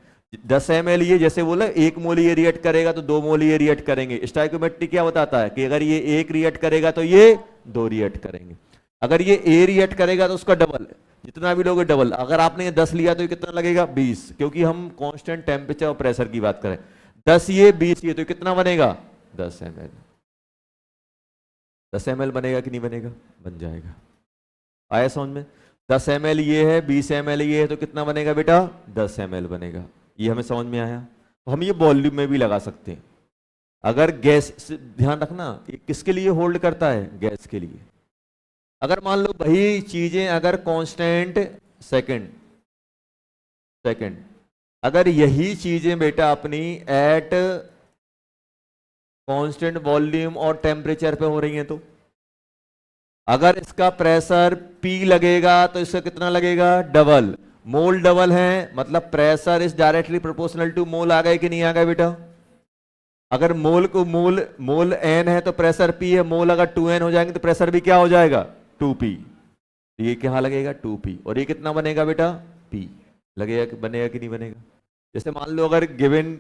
10 ml ये जैसे बोला 1 मोल ये रिएक्ट करेगा तो 2 मोल ये रिएक्ट करेंगे। स्टोइकोमेट्री क्या बताता है कि अगर ये 1 रिएक्ट करेगा तो ये 2 रिएक्ट करेंगे। अगर ये ए रिएक्ट करेगा तो उसका डबल, जितना भी लोगे डबल। अगर आपने ये 10 लिया तो ये कितना लगेगा? 20, क्योंकि हम कांस्टेंट टेम्परेचर और प्रेशर की बात करें। 10 ये 20 ये, तो कितना बनेगा? 10 ml। 10 ml बनेगा कि नहीं बनेगा? बन जाएगा। आया समझ में? 10 ml ये है, 20 ml ये है, तो कितना बनेगा बेटा? 10 ml बनेगा। ये हमें समझ में आया। तो हम ये वॉल्यूम में भी लगा सकते हैं। अगर गैस, ध्यान रखना ये किसके लिए होल्ड करता है? गैस के लिए। अगर मान लो वही चीजें अगर कांस्टेंट, सेकंड, अगर यही चीजें बेटा अपनी एट कांस्टेंट वॉल्यूम और टेम्परेचर पे हो रही हैं, तो अगर इसका प्रेशर P लगेगा तो इसका कितना लगेगा? डबल। मोल डबल है मतलब pressure is directly proportional to mole. आ गए कि नहीं आ गए बेटा? अगर मोल को मोल n है तो प्रेशर P है, मोल अगर 2n हो जाएंगे तो प्रेशर भी क्या हो जाएगा? 2p। ये क्या लगेगा? 2p। और ये कितना बनेगा बेटा? P लगेगा कि बनेगा कि नहीं बनेगा? जैसे मान लो अगर गिवन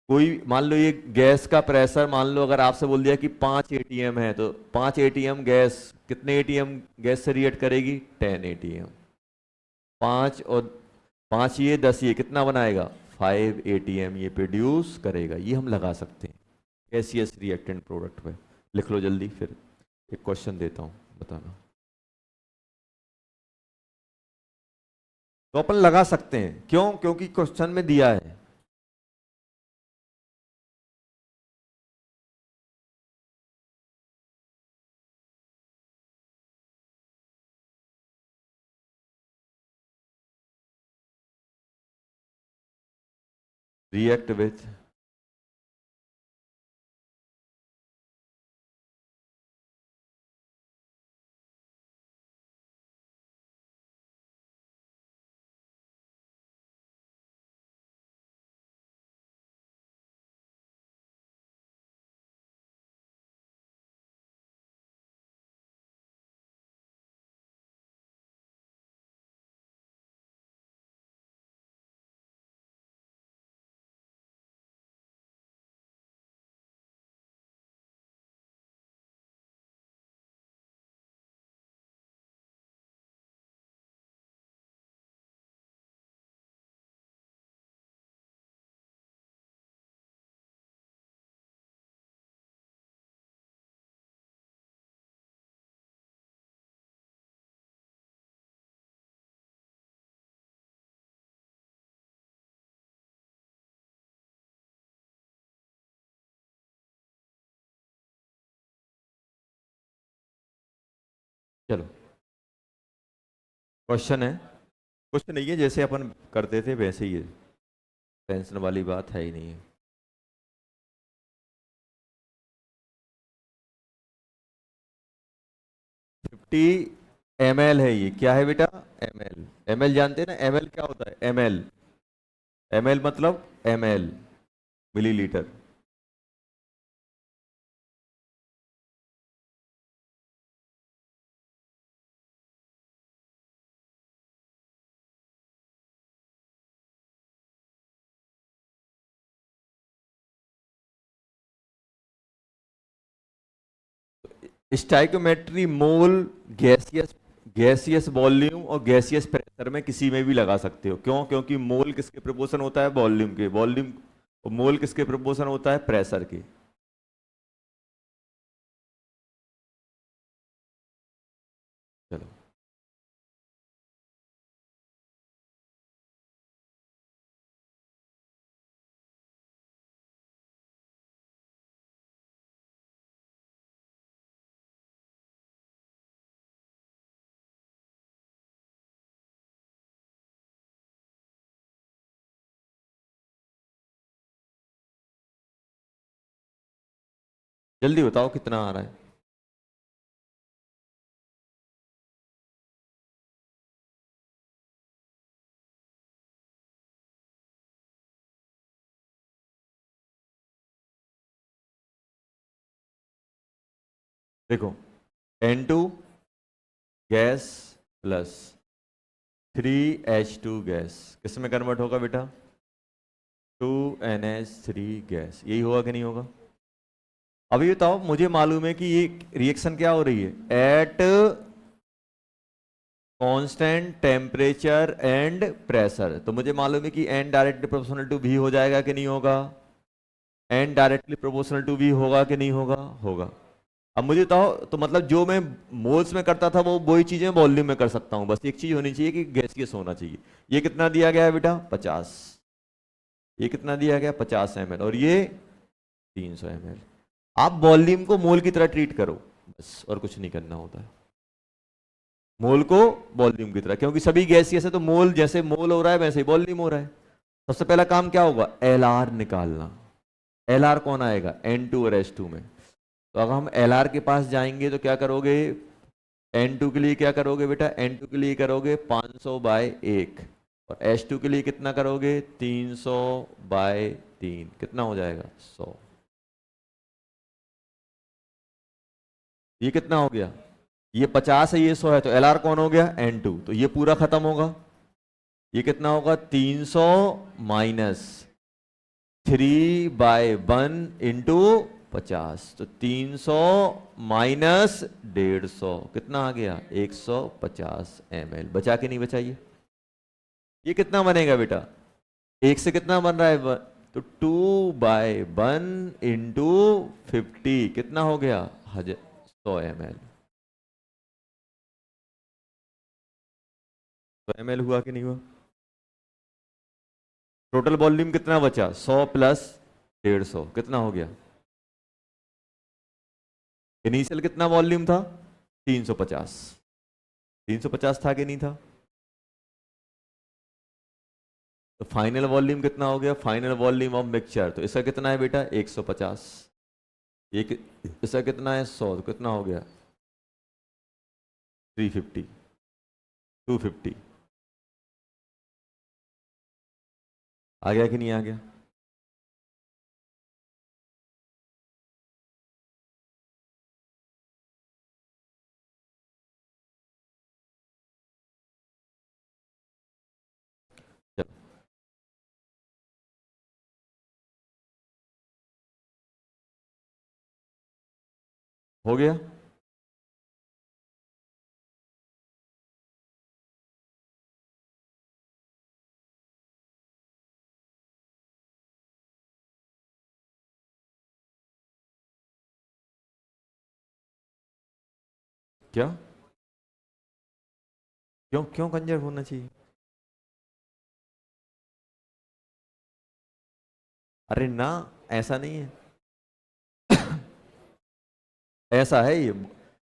कोई, मान लो ये गैस का प्रेशर, मान लो अगर आपसे बोल दिया कि 5 atm है, तो 5 atm गैस कितने atm गैस से रिएक्ट करेगी? 10 atm। 5 और 5 ये 10 ये कितना बनाएगा? 5 atm ये प्रोड्यूस करेगा। ये हम लगा सकते हैं। गैसियस रिएक्टेंट प्रोडक्ट पे। लिख लो जल्दी, फिर एक क्वेश्चन देता हूँ, बताना। तो अपन लगा सकते हैं, क्यों? क्योंकि क्वेश्चन में दिया है। रिएक्ट विथ चलो, क्वेश्चन है, कुछ नहीं है, जैसे अपन करते थे वैसे ही है, टेंशन वाली बात है ही नहीं है। 50 ml है ये, क्या है बेटा? ml। ml जानते हैं ना, ml क्या होता है? ml, ml मतलब ml, मिलीलीटर। स्टाइकोमेट्री मोल, गैसियस, गैसियस वॉल्यूम और गैसियस प्रेशर में किसी में भी लगा सकते हो। क्यों? क्योंकि मोल किसके प्रोपोर्शन होता है? वॉल्यूम के। वॉल्यूम और मोल किसके प्रोपोर्शन होता है? प्रेशर के। चलो, जल्दी बताओ कितना आ रहा है। देखो, N2 gas plus 3H2 gas किस में कन्वर्ट होगा बेटा? 2NH3 gas. यही होगा कि नहीं होगा? अभी बताओ, मुझे मालूम है कि ये रिएक्शन क्या हो रही है? At constant temperature and pressure. तो मुझे मालूम है कि N directly proportional to V हो जाएगा कि नहीं होगा? N directly proportional to V होगा कि नहीं होगा? होगा। अब मुझे बताओ, तो मतलब जो मैं मोल्स में करता था वो वही चीजें वॉल्यूम में कर सकता हूं, बस एक चीज होनी चाहिए कि गैसियस होना चाहिए। ये कितना दिया गया है बेटा? 50। ये कितना दिया गया? 50 ml। और ये 300 ml। आप वॉल्यूम को मोल की तरह ट्रीट करो, बस, और कुछ नहीं करना होता है। मोल को वॉल्यूम की तरह, क्योंकि सभी गैसियस है तो मोल, जैसे मोल हो रहा है वैसे ही वॉल्यूम हो रहा है। सबसे पहला काम क्या होगा? एल आर निकालना। एल आर कौन आएगा? N2 और H2 में। तो अगर हम एल आर के पास जाएंगे तो क्या करोगे? N2 के लिए क्या करोगे बेटा? N2 के लिए करोगे 500/1, और H2 के लिए कितना करोगे? 300/3। कितना हो जाएगा? 100। ये कितना हो गया? ये 50 है, ये 100 है, तो एल आर कौन हो गया? N2। तो ये पूरा खत्म होगा। ये कितना होगा? 300 माइनस 3/1 इंटू 50। तो 300 माइनस 150 कितना आ गया? 150 ml। बचा के नहीं बचा? ये कितना बनेगा बेटा? एक से कितना बन रहा है? तो 2/1 × 50 कितना हो गया? 100 ml। तो ml हुआ कि नहीं हुआ? टोटल वॉल्यूम कितना बचा? 100 प्लस 150 कितना हो गया? इनिशियल कितना वॉल्यूम था? 350। 350 था कि नहीं था? तो फाइनल वॉल्यूम कितना हो गया? फाइनल वॉल्यूम ऑफ मिक्सचर, तो इसका कितना है बेटा? 150। ये इसका कितना है? 100, तो कितना हो गया? 350, 250। आ गया कि नहीं आ गया? चलो, हो गया। क्या? क्यों क्यों कंजर्व होना चाहिए? अरे ना, ऐसा नहीं है। ऐसा है ये,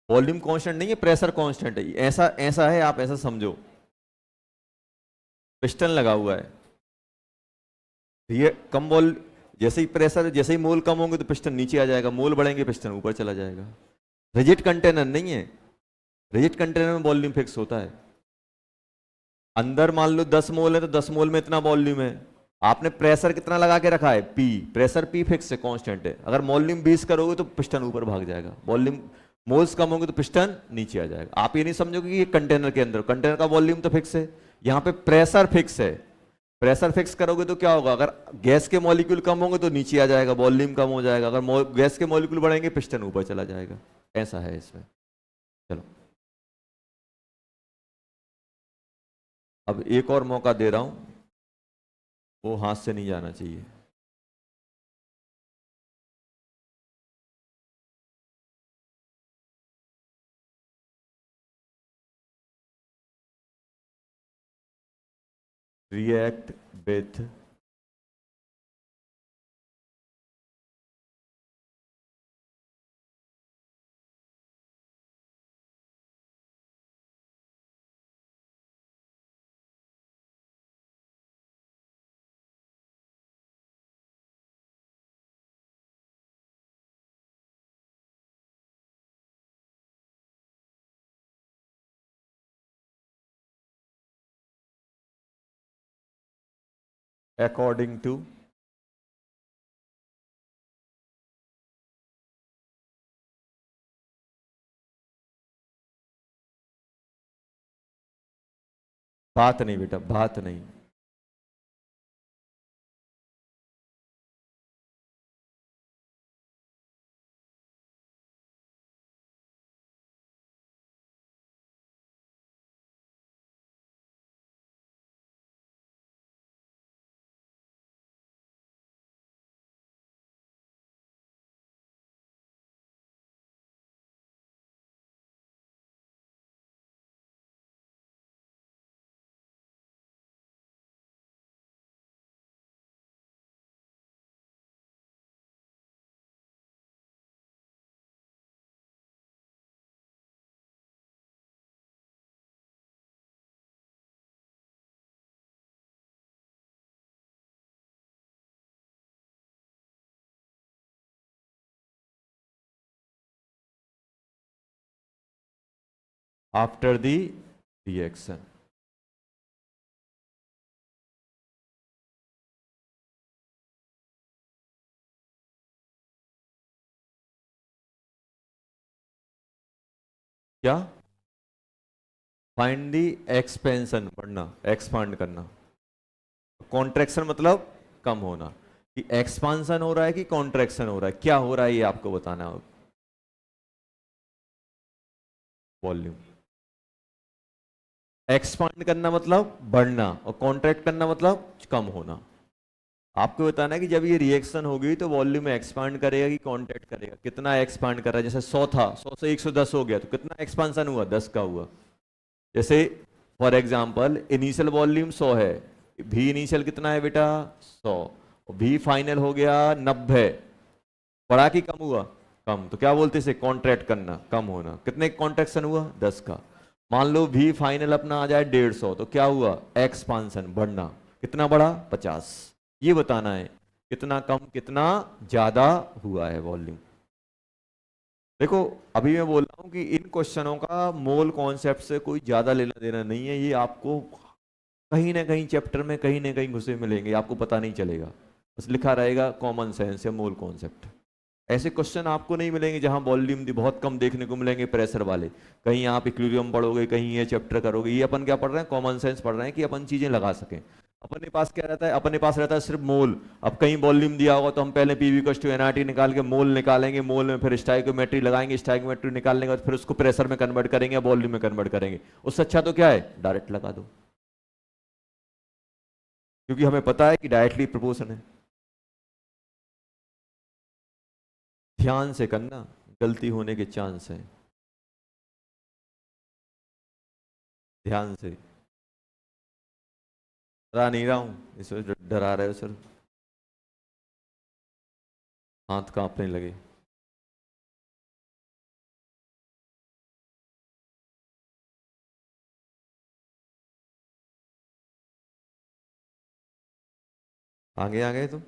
वॉल्यूम कांस्टेंट नहीं है, प्रेशर कांस्टेंट है ये। ऐसा ऐसा है, आप ऐसा समझो, पिस्टन लगा हुआ है, ये कम वॉल, जैसे ही प्रेशर, जैसे ही मोल कम होंगे तो पिस्टन नीचे आ जाएगा, मोल बढ़ेंगे पिस्टन ऊपर चला जाएगा। रिजिड कंटेनर नहीं है, रिजिड कंटेनर में वॉल्यूम फिक्स होता है। अंदर मान लो 10 मोल है तो 10 मोल में इतना वॉल्यूम है। आपने प्रेशर कितना लगा के रखा है? पी, प्रेशर पी फिक्स है, कांस्टेंट है। अगर वॉल्यूम 20 करोगे तो पिस्टन ऊपर भाग जाएगा, वॉल्यूम मोल्स कम होंगे तो पिस्टन नीचे आ जाएगा। आप ये नहीं समझोगे कि ये कंटेनर के अंदर, कंटेनर का वॉल्यूम तो फिक्स है, यहाँ पे प्रेशर फिक्स है। प्रेशर फिक्स करोगे तो क्या होगा? अगर गैस के मॉलिक्यूल कम होंगे तो नीचे आ जाएगा, वॉल्यूम कम हो जाएगा। अगर गैस के मॉलिक्यूल बढ़ेंगे पिस्टन ऊपर चला जाएगा। ऐसा है इसमें। चलो, अब एक और मौका दे रहा हूं, वो हाथ से नहीं जाना चाहिए। रिएक्ट विथ अकॉर्डिंग टू बात नहीं बेटा, बात नहीं। आफ्टर द रिएक्शन, क्या? फाइंड दी एक्सपेंशन, पढ़ना, एक्सपांड करना। कॉन्ट्रैक्शन मतलब कम होना। कि एक्सपांशन हो रहा है कि कॉन्ट्रैक्शन हो रहा है, क्या हो रहा है ये आपको बताना है। वॉल्यूम। एक्सपांड करना मतलब बढ़ना, और कॉन्ट्रैक्ट करना मतलब कम होना। आपको बताना है कि जब ये रिएक्शन होगी तो वॉल्यूम एक्सपांड करेगा कि कॉन्ट्रैक्ट करेगा, कितना एक्सपांड कर रहा है। जैसे 100 था, 100 से 110 हो गया तो कितना एक्सपांसन हुआ, 10 का हुआ। जैसे फॉर एग्जांपल इनिशियल वॉल्यूम 100 है, भी इनिशियल कितना है बेटा 100, भी फाइनल हो गया 90, बढ़ा कि कम हुआ, कम। तो क्या बोलते इसे, कॉन्ट्रैक्ट करना, कम होना। कितने कॉन्ट्रैक्शन हुआ, 10 का। मान लो भी फाइनल अपना आ जाए 150, तो क्या हुआ, एक्सपांसन, बढ़ना। कितना बढ़ा, 50। ये बताना है कितना कम कितना ज्यादा हुआ है वॉल्यूम। देखो अभी मैं बोल रहा हूं कि इन क्वेश्चनों का मोल कॉन्सेप्ट से कोई ज्यादा लेना देना नहीं है। ये आपको कहीं ना कहीं चैप्टर में कहीं ना कहीं घुसे मिलेंगे, आपको पता नहीं चलेगा, बस लिखा रहेगा कॉमन सेंस या मोल कॉन्सेप्ट। ऐसे क्वेश्चन आपको नहीं मिलेंगे जहां वॉल्यूम बहुत कम देखने को मिलेंगे, प्रेशर वाले। कहीं आप इक्विलिब्रियम पढ़ोगे, कहीं ये चैप्टर करोगे। ये अपन क्या पढ़ रहे हैं, कॉमन सेंस पढ़ रहे हैं कि अपन चीजें लगा सकें। अपने पास क्या रहता है, अपने पास रहता है सिर्फ मोल। अब कहीं वॉल्यूम दिया होगा तो हम पहले पीवी कॉस्ट टू एनआरटी निकाल के मोल निकालेंगे, मोल में फिर स्टाइकोमेट्री लगाएंगे, स्टाइकोमेट्री निकालने के बाद फिर उसको प्रेशर में कन्वर्ट करेंगे, वॉल्यूम में कन्वर्ट करेंगे। उससे अच्छा तो क्या है, डायरेक्ट लगा दो, क्योंकि हमें पता है कि डायरेक्टली प्रोपोर्शन है। ध्यान से करना, गलती होने के चांस है, ध्यान से। डरा नहीं रहा हूं, इस वजह डरा रहे हो सर, हाथ कांपने लगे। आगे आ गए तुम,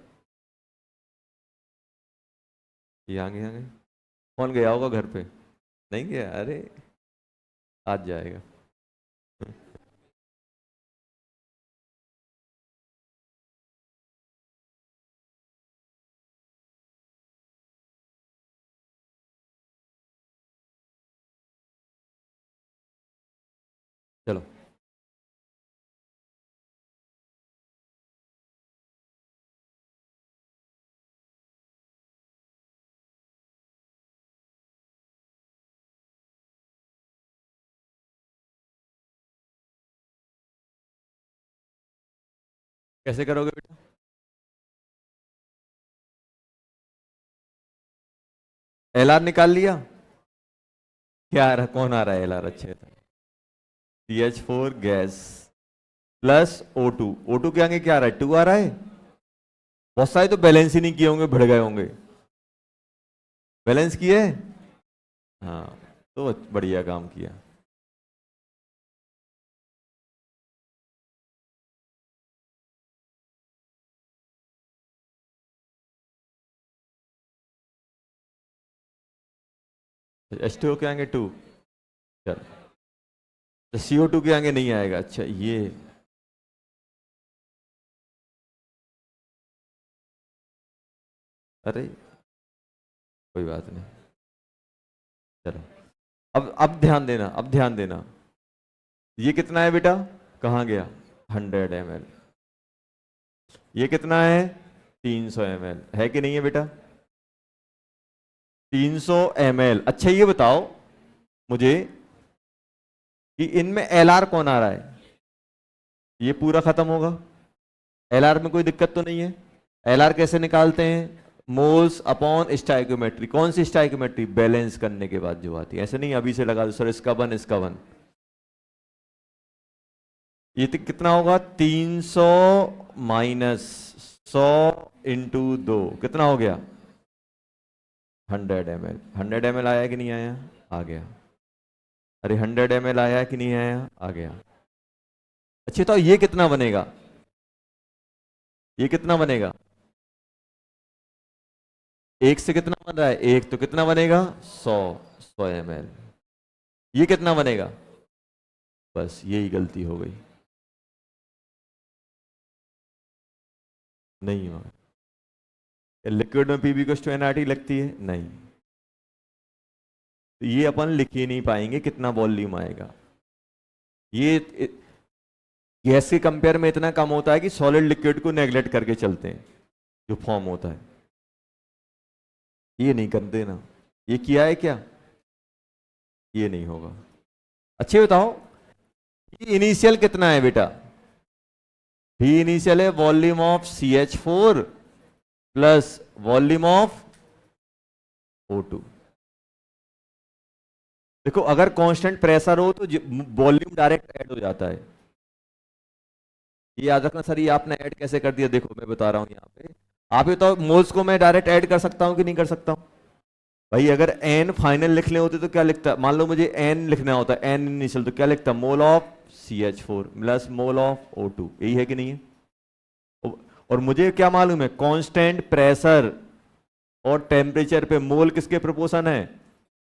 ये आगे आ गए। कौन गया होगा घर पे, नहीं गया, अरे आज जाएगा। चलो कैसे करोगे बेटा, एलआर निकाल लिया, क्या आ रहा, कौन आ रहा है एलआर, अच्छे था। CH4 gas plus O2, O2 के आगे क्या आ रहा है, 2 आ रहा है। बहुत सारे तो बैलेंस ही नहीं किए होंगे, भिड़ गए होंगे। बैलेंस किए, हाँ, तो बढ़िया काम किया। H2O के आगे 2, चल। तो CO2 के आगे नहीं आएगा, अच्छा ये। अरे कोई बात नहीं, चलो। अब ध्यान देना, अब ध्यान देना। ये कितना है बेटा, कहाँ गया, 100 ml। ये कितना है, 300 ml, है कि नहीं है बेटा, 300 ml। अच्छा ये बताओ मुझे कि इनमें एलआर कौन आ रहा है, ये पूरा खत्म होगा, एलआर में कोई दिक्कत तो नहीं है। एलआर कैसे निकालते हैं, मोल्स अपॉन स्टाइकोमेट्री। कौन सी स्टाइकोमेट्री, बैलेंस करने के बाद जो आती है, ऐसे नहीं अभी से लगा दो सर इसका 1 इसका 1। ये कितना होगा, 300 माइनस 100 इंटू 2, कितना हो गया, 100 ml। 100 ml आया कि नहीं आया, आ गया। अरे 100 ml आया कि नहीं आया, आ गया। अच्छा तो ये कितना बनेगा, ये कितना बनेगा, एक से कितना बन रहा है, एक, तो कितना बनेगा, 100 ml। ये कितना बनेगा, बस यही गलती हो गई, नहीं होगा। लिक्विड में पीवी को एनआरटी लगती है, नहीं। तो ये अपन लिख ही नहीं पाएंगे कितना वॉल्यूम आएगा। ये गैस के कंपेयर में इतना कम होता है कि सॉलिड लिक्विड को नेग्लेक्ट करके चलते हैं, जो फॉर्म होता है। ये नहीं कर देना, ये किया है क्या, ये नहीं होगा। अच्छे बताओ, ये इनिशियल कितना है बेटा, भी इनिशियल है volume of CH4 plus volume of O2। देखो अगर कांस्टेंट प्रेशर हो तो वॉल्यूम डायरेक्ट ऐड हो जाता है। ये याद रखना सर, ये आपने ऐड कैसे कर दिया, देखो मैं बता रहा हूं यहाँ पे। आप ये तो मोल्स को मैं डायरेक्ट ऐड कर सकता हूँ कि नहीं कर सकता हूँ? भाई अगर एन फाइनल लिखने होते तो क्या लिखता, मान लो मुझे एन लिखना होता है, एन इनिशियल, तो क्या लिखता, mole of CH4 plus mole of O2, यही है कि नहीं है? और मुझे क्या मालूम है, कांस्टेंट प्रेशर और टेम्परेचर पे मोल किसके प्रोपोर्शन है,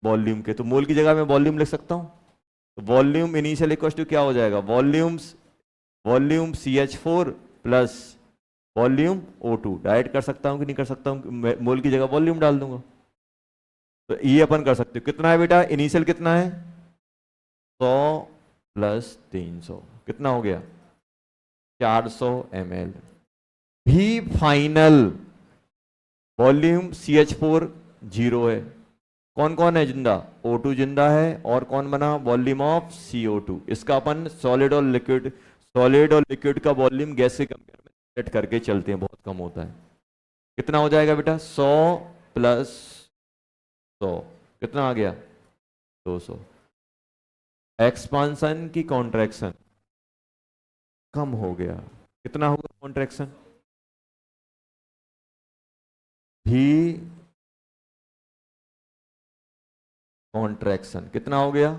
वॉल्यूम के, तो मोल की जगह मैं वॉल्यूम लिख सकता हूं। तो वॉल्यूम इनिशियल इक्वल टू क्या हो जाएगा, volume CH4 plus volume O2। Direct कर सकता हूं कि नहीं कर सकता हूं, मोल की जगह वॉल्यूम डाल दूंगा। तो ये अपन कर सकते हो। कितना है बेटा इनिशियल, कितना है 100 प्लस 300, कितना हो गया 400 ml। भी फाइनल वॉल्यूम CH4 0 है, कौन कौन है जिंदा, O2 जिंदा है, और कौन बना, वॉल्यूम ऑफ CO2। इसका अपन सॉलिड और लिक्विड का वॉल्यूम गैस के कंपेयर में सेट करके चलते हैं, बहुत कम होता है। कितना हो जाएगा बेटा 100 प्लस 100, कितना आ गया 200। एक्सपांसन की कॉन्ट्रैक्शन कम हो गया, कितना होगा कॉन्ट्रैक्शन, भी कॉन्ट्रैक्शन कितना हो गया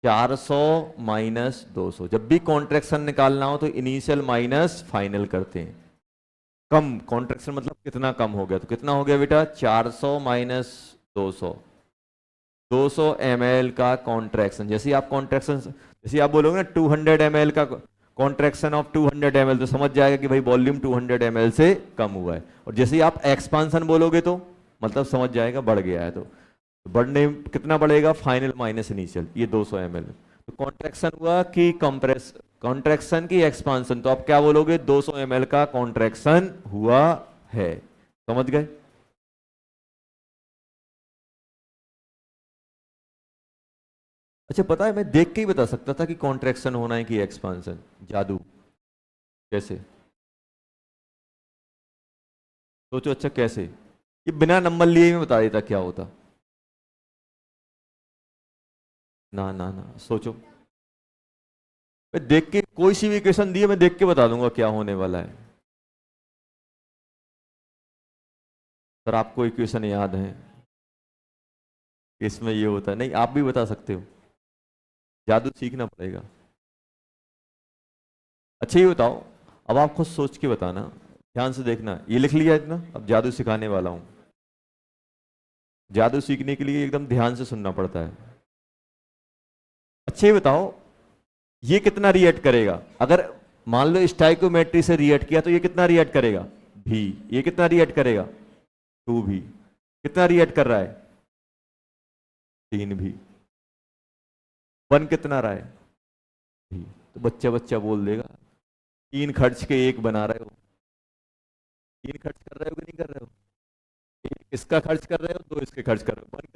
400 माइनस 200। जब भी कॉन्ट्रैक्शन निकालना हो तो इनिशियल माइनस फाइनल करते हैं। कम कॉन्ट्रैक्शन मतलब कितना कम हो गया, तो कितना हो गया बेटा 400 माइनस 200, 200 ml का कॉन्ट्रैक्शन। जैसे आप कॉन्ट्रैक्शन, जैसे आप बोलोगे ना 200 ml का कॉन्ट्रैक्शन ऑफ 200 ml, तो समझ जाएगा कि भाई वॉल्यूम 200 ml से कम हुआ है। और जैसे ही आप एक्सपांसन बोलोगे तो मतलब समझ जाएगा बढ़ गया है। तो बढ़ने कितना बढ़ेगा, फाइनल माइनस इनिशियल, ये 200 ml। तो कॉन्ट्रैक्शन हुआ कि कंप्रेस, कॉन्ट्रैक्शन की एक्सपांसन, तो आप क्या बोलोगे 200 ml का कॉन्ट्रैक्शन हुआ है। समझ गए? अच्छा पता है, मैं देख के ही बता सकता था कि कॉन्ट्रैक्शन होना है कि एक्सपांसन, जादू कैसे, सोचो। अच्छा कैसे, ये बिना नंबर लिए ही मैं बता देता क्या होता। ना ना ना, सोचो। मैं देख के, कोई सी भी इक्वेशन दी है मैं देख के बता दूंगा क्या होने वाला है। सर आपको इक्वेशन याद है, इसमें ये होता है, नहीं आप भी बता सकते हो, जादू सीखना पड़ेगा। अच्छा ये बताओ, अब आप खुद सोच के बताना, ध्यान से देखना, ये लिख लिया इतना, अब जादू सिखाने वाला हूं। जादू सीखने के लिए एकदम ध्यान से सुनना पड़ता है। अच्छा ये बताओ, ये कितना रिएक्ट करेगा, अगर मान लो स्टाइकोमेट्री से रिएक्ट किया तो ये कितना रिएक्ट करेगा, भी। ये कितना रिएक्ट करेगा 2 भी। कितना रिएक्ट कर रहा है 3 भी। 1 कितना रहा है भी। तो बच्चा बच्चा बोल देगा 3 खर्च के 1 बना रहे हो, 3 खर्च कर रहे हो कि नहीं कर रहे हो, 1 इसका खर्च कर रहे हो, 2 इसके खर्च कर रहे हो।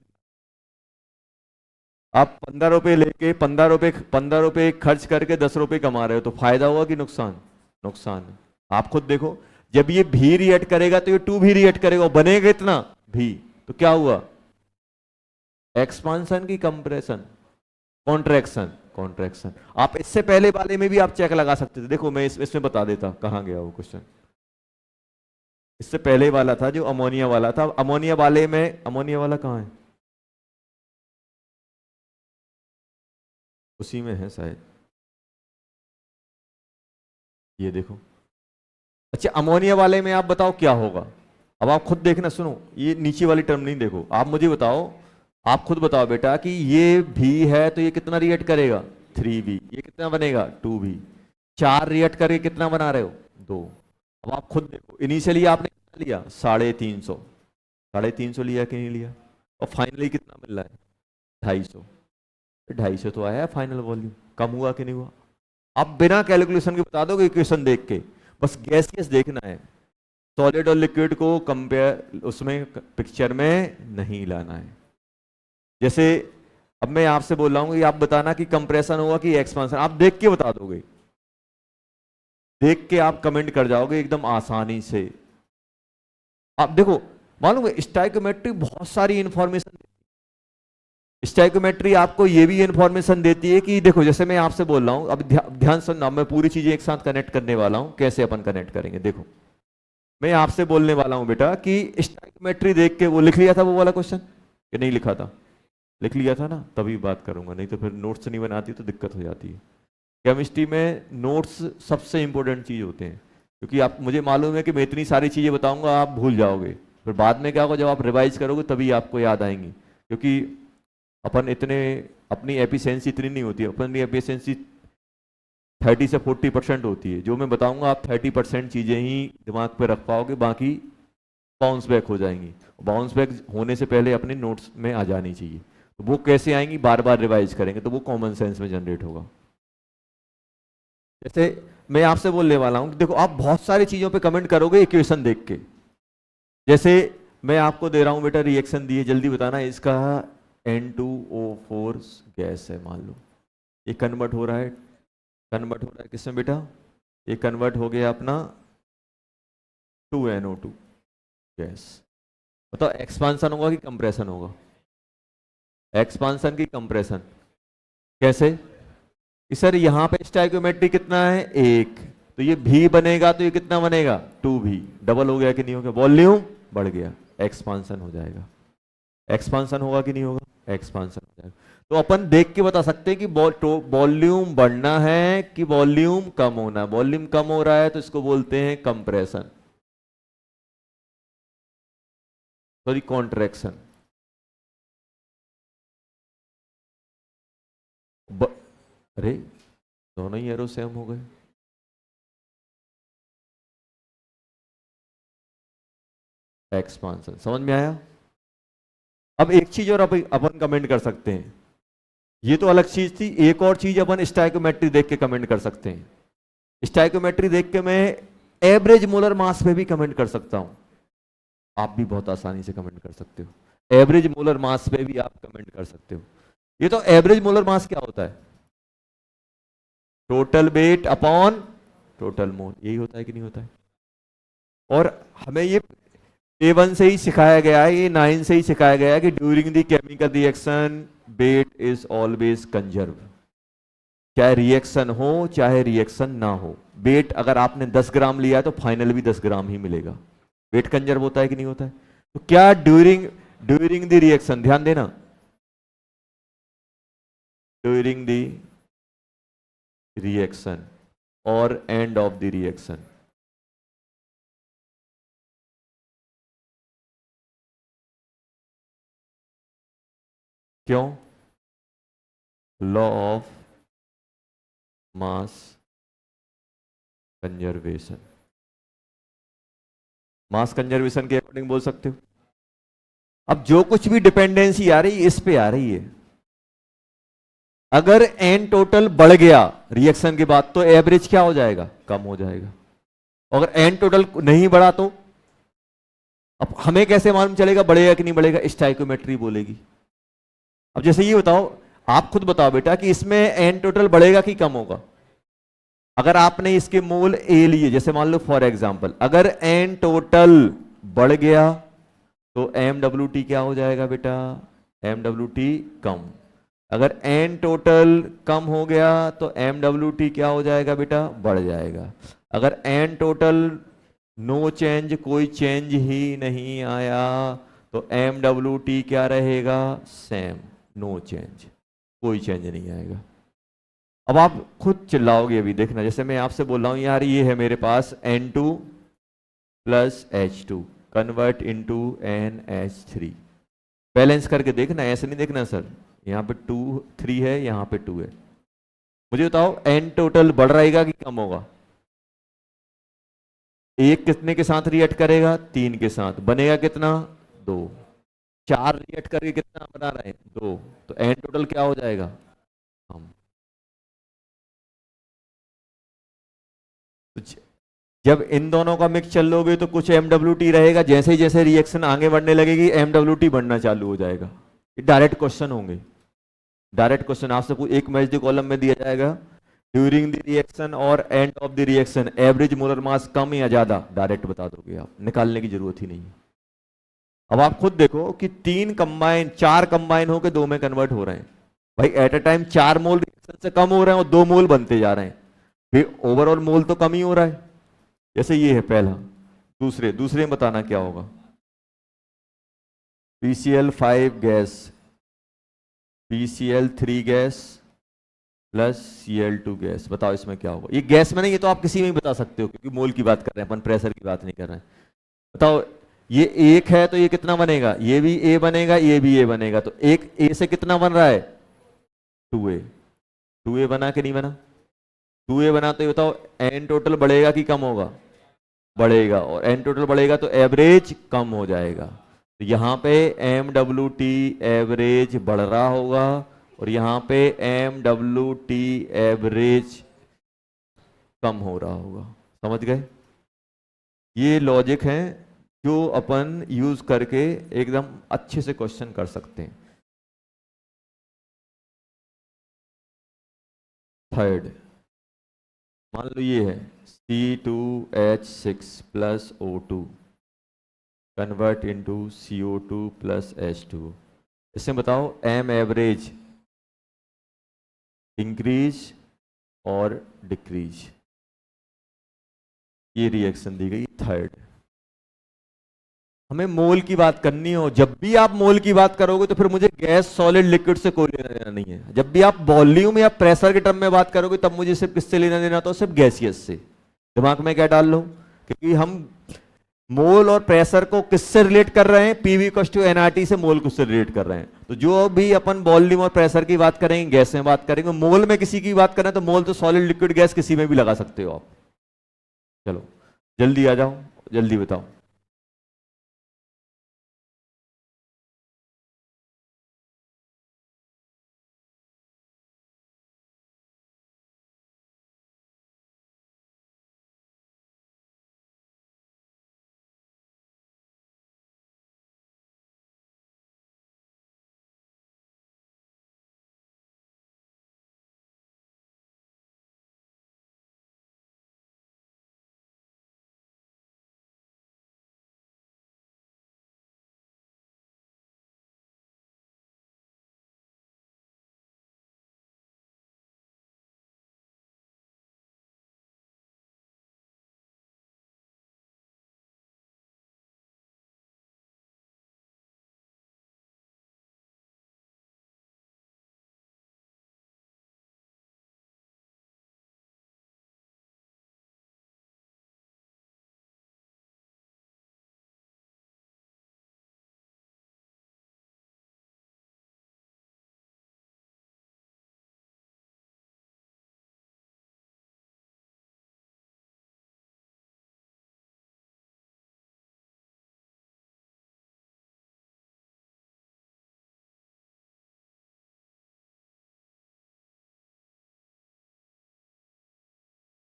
आप 15 रुपए लेके 15 रुपए खर्च करके 10 रुपए कमा रहे हो, तो फायदा हुआ कि नुकसान, नुकसान। आप खुद देखो, जब ये भी रिएक्ट करेगा तो ये 2 भी रिएक्ट करेगा, बनेगा इतना भी, तो क्या हुआ एक्सपांसन की कंप्रेशन, कॉन्ट्रैक्शन, कॉन्ट्रैक्शन। आप इससे पहले वाले में भी आप चेक लगा सकते थे, देखो मैं इसमें बता देता कहां गया वो क्वेश्चन। इससे पहले वाला था जो अमोनिया वाला था, अमोनिया वाले में, अमोनिया वाला कहां है, उसी में है शायद, ये देखो। अच्छा अमोनिया वाले में आप बताओ क्या होगा, अब आप खुद देखना, सुनो ये नीचे वाली टर्म नहीं देखो, आप मुझे बताओ, आप खुद बताओ बेटा कि ये भी है तो ये कितना रिएक्ट करेगा 3 भी, ये कितना बनेगा 2 भी, 4 रिएक्ट करके कितना बना रहे हो 2। अब आप खुद देखो, इनिशियली आपने कितना लिया 350, 350 लिया कि नहीं लिया, और फाइनली कितना मिल रहा है 250, 250 तो आया फाइनल वॉल्यूम, कम हुआ कि नहीं हुआ। आप बिना कैलकुलेशन के बता दोगे इक्वेशन देख के, बस गैसियस देखना है, सॉलिड और लिक्विड को कंपेयर उसमें पिक्चर में नहीं लाना है। जैसे अब मैं आपसे बोल रहा हूं कि आप बताना कि कंप्रेशन होगा कि एक्सपांशन, आप देख के बता दोगे, देख के आप कमेंट कर जाओगे एकदम आसानी से। आप देखो, मालूम है स्टोइकोमेट्री बहुत सारी इंफॉर्मेशन, स्टोइकोमेट्री आपको ये भी इंफॉर्मेशन देती है कि देखो, जैसे मैं आपसे बोल रहा हूं, अब ध्यान सुनना, मैं पूरी चीजें एक साथ कनेक्ट करने वाला हूं, कैसे अपन कनेक्ट करेंगे। देखो, मैं आपसे बोलने वाला हूं बेटा कि स्टोइकोमेट्री देख के, वो लिख लिया था वो वाला क्वेश्चन कि नहीं लिखा था? लिख लिया था ना, तभी बात करूंगा, नहीं तो फिर नोट्स नहीं बनाती तो दिक्कत हो जाती है। केमिस्ट्री में नोट्स सबसे इंपॉर्टेंट चीज होते हैं, क्योंकि आप, मुझे मालूम है कि मैं इतनी सारी चीजें बताऊंगा आप भूल जाओगे, फिर बाद में क्या होगा, जब आप रिवाइज करोगे तभी आपको याद आएंगी। क्योंकि अपन इतने, अपनी एफिशिएंसी इतनी नहीं होती है, अपनी एफिशिएंसी 30 से 40% होती है। जो मैं बताऊंगा आप 30% चीजें ही दिमाग पे रख पाओगे, बाकी बाउंस बैक हो जाएंगी। बाउंस बैक होने से पहले अपने नोट्स में आ जानी चाहिए। तो वो कैसे आएंगी, बार बार रिवाइज करेंगे तो वो कॉमन सेंस में जनरेट होगा। जैसे मैं आपसे बोलने वाला हूं, देखो आप बहुत सारी चीजों पे कमेंट करोगे इक्वेशन देख के। जैसे मैं आपको दे रहा हूं बेटा, रिएक्शन दिए, जल्दी बताना, इसका N2O4 गैस है, मान लो ये कन्वर्ट हो रहा है, कन्वर्ट हो रहा है किसमें बेटा, ये कन्वर्ट हो गया अपना 2NO2 गैस। बताओ एक्सपांसन होगा कि कंप्रेशन होगा? एक्सपांसन की कंप्रेशन। कैसे कि सर यहाँ पे स्टोइकोमेट्री कितना है, 1, तो ये भी बनेगा तो ये कितना बनेगा, 2V। डबल हो गया कि नहीं हो गया, वॉल्यूम बढ़ गया, एक्सपांसन हो जाएगा। एक्सपांसन होगा कि नहीं होगा, एक्सपांसन हो जाएगा। तो अपन देख के बता सकते हैं कि वॉल्यूम बढ़ना है कि वॉल्यूम कम होना है। वॉल्यूम कम हो रहा है तो इसको बोलते हैं कंप्रेशन, सॉरी कॉन्ट्रैक्शन। अरे दोनों ही एरो सेम हो गए। एक्सपांसन समझ में आया? अब एक चीज और अपन कमेंट कर सकते हैं, ये तो अलग चीज थी, एक और चीज अपन स्टोइकोमेट्री देख के कमेंट कर सकते हैं। स्टोइकोमेट्री देख के मैं एवरेज मोलर मास पे भी कमेंट कर सकता हूं। आप भी बहुत आसानी से कमेंट कर सकते हो, एवरेज मोलर मास पे भी आप कमेंट कर सकते हो। ये तो एवरेज मोलर मास क्या होता है, total weight upon total mole, यही होता है कि नहीं होता है? और हमें ये A1 से ही सिखाया गया है, ये 9 से ही सिखाया गया है कि during the chemical reaction weight is always conserve. चाहे रिएक्शन हो चाहे रिएक्शन ना हो, वेट अगर आपने 10 ग्राम लिया है तो फाइनल भी 10 ग्राम ही मिलेगा। वेट कंजर्व होता है कि नहीं होता है? तो क्या ड्यूरिंग द रिएक्शन, ध्यान देना, ड्यूरिंग द रिएक्शन और एंड ऑफ द रिएक्शन, क्यों? Law of mass conservation, mass conservation के अकॉर्डिंग बोल सकते हो। अब जो कुछ भी डिपेंडेंसी आ रही है इस पे आ रही है, अगर एन टोटल बढ़ गया रिएक्शन के बाद तो एवरेज क्या हो जाएगा, कम हो जाएगा। अगर एन टोटल नहीं बढ़ा तो अब हमें कैसे मालूम चलेगा बढ़ेगा कि नहीं बढ़ेगा, स्टोइकोमेट्री बोलेगी। अब जैसे ये बताओ, आप खुद बताओ बेटा कि इसमें एन टोटल बढ़ेगा कि कम होगा। अगर आपने इसके मोल ए लिए, जैसे मान लो फॉर एग्जांपल, अगर एन टोटल बढ़ गया तो MWT क्या हो जाएगा बेटा, MWT कम। अगर एन टोटल कम हो गया तो MWT क्या हो जाएगा बेटा, बढ़ जाएगा। अगर एन टोटल नो चेंज, कोई चेंज ही नहीं आया, तो MWT क्या रहेगा, सेम, नो चेंज, कोई चेंज नहीं आएगा। अब आप खुद चिल्लाओगे अभी, देखना, जैसे मैं आपसे बोल रहा हूं यार ये है मेरे पास N2 plus H2 convert into NH3, balance करके देखना, ऐसे नहीं देखना सर यहाँ पे 2 3 है, यहाँ पे 2 है। मुझे बताओ एन टोटल बढ़ रहेगा कि कम होगा? एक कितने के साथ रिएक्ट करेगा, 3 के साथ, बनेगा कितना, 2। 4 रिएक्ट करके कितना बना रहे हैं, 2, तो एन टोटल क्या हो जाएगा, कम। जब इन दोनों का मिक्स चल लोगे तो कुछ MWT रहेगा, जैसे ही जैसे रिएक्शन आगे बढ़ने लगेगी MWT बढ़ना चालू हो जाएगा। ये डायरेक्ट क्वेश्चन होंगे, डायरेक्ट क्वेश्चन आपसे एक मैच द कॉलम में दिया जाएगा, ड्यूरिंग द रिएक्शन और end of the reaction average molar mass कम या ज्यादा, डायरेक्ट बता दोगे आप, निकालने की जरूरत ही नहीं है। अब आप खुद देखो कि चार कंबाइन होकर दो में कन्वर्ट हो रहे हैं भाई, at a time 4 mole reaction से कम हो रहे हैं और 2 मोल बनते जा रहे हैं, फिर ओवरऑल मोल तो कम ही हो रहा है। जैसे ये है पहला, दूसरे में बताना क्या होगा। PCl5 gas, PCl3 gas plus Cl2 gas, बताओ इसमें क्या होगा। ये गैस में नहीं, ये तो आप किसी में भी बता सकते हो क्योंकि मोल की बात कर रहे हैं अपन, प्रेशर की बात नहीं कर रहे हैं। बताओ, ये एक है तो ये कितना बनेगा, ये भी A बनेगा, ये भी A बनेगा, तो एक A से कितना बन रहा है 2A। 2A बना कि नहीं बना, 2A बना, तो ये बताओ N टोटल बढ़ेगा कि कम होगा, बढ़ेगा, और N टोटल बढ़ेगा तो एवरेज कम हो जाएगा। तो यहाँ पे MWT एवरेज बढ़ रहा होगा और यहाँ पे MWT एवरेज कम हो रहा होगा। समझ गए, ये लॉजिक है जो अपन यूज करके एकदम अच्छे से क्वेश्चन कर सकते हैं। थर्ड, मान लो ये है C2H6 plus O2 convert into CO2 plus H2। इसमें बताओ M एवरेज इंक्रीज और डिक्रीज, ये रिएक्शन दी गई। थर्ड, हमें मोल की बात करनी हो, जब भी आप मोल की बात करोगे तो फिर मुझे गैस सॉलिड लिक्विड से कोई लेना देना नहीं है। जब भी आप वॉल्यूम या प्रेशर के टर्म में बात करोगे तब मुझे सिर्फ किससे लेना देना, तो सिर्फ गैसियस से। दिमाग में क्या डाल लो, क्योंकि हम मोल और प्रेशर को किससे रिलेट कर रहे हैं, पीवी टू एनआरटी से मोल को से रिलेट कर रहे हैं। तो जो भी अपन वॉल्यूम और प्रेशर की बात करेंगे, गैस में बात करेंगे, मोल में किसी की बात करें तो मोल तो सॉलिड लिक्विड गैस किसी में भी लगा सकते हो आप। चलो जल्दी आ जाओ, जल्दी बताओ।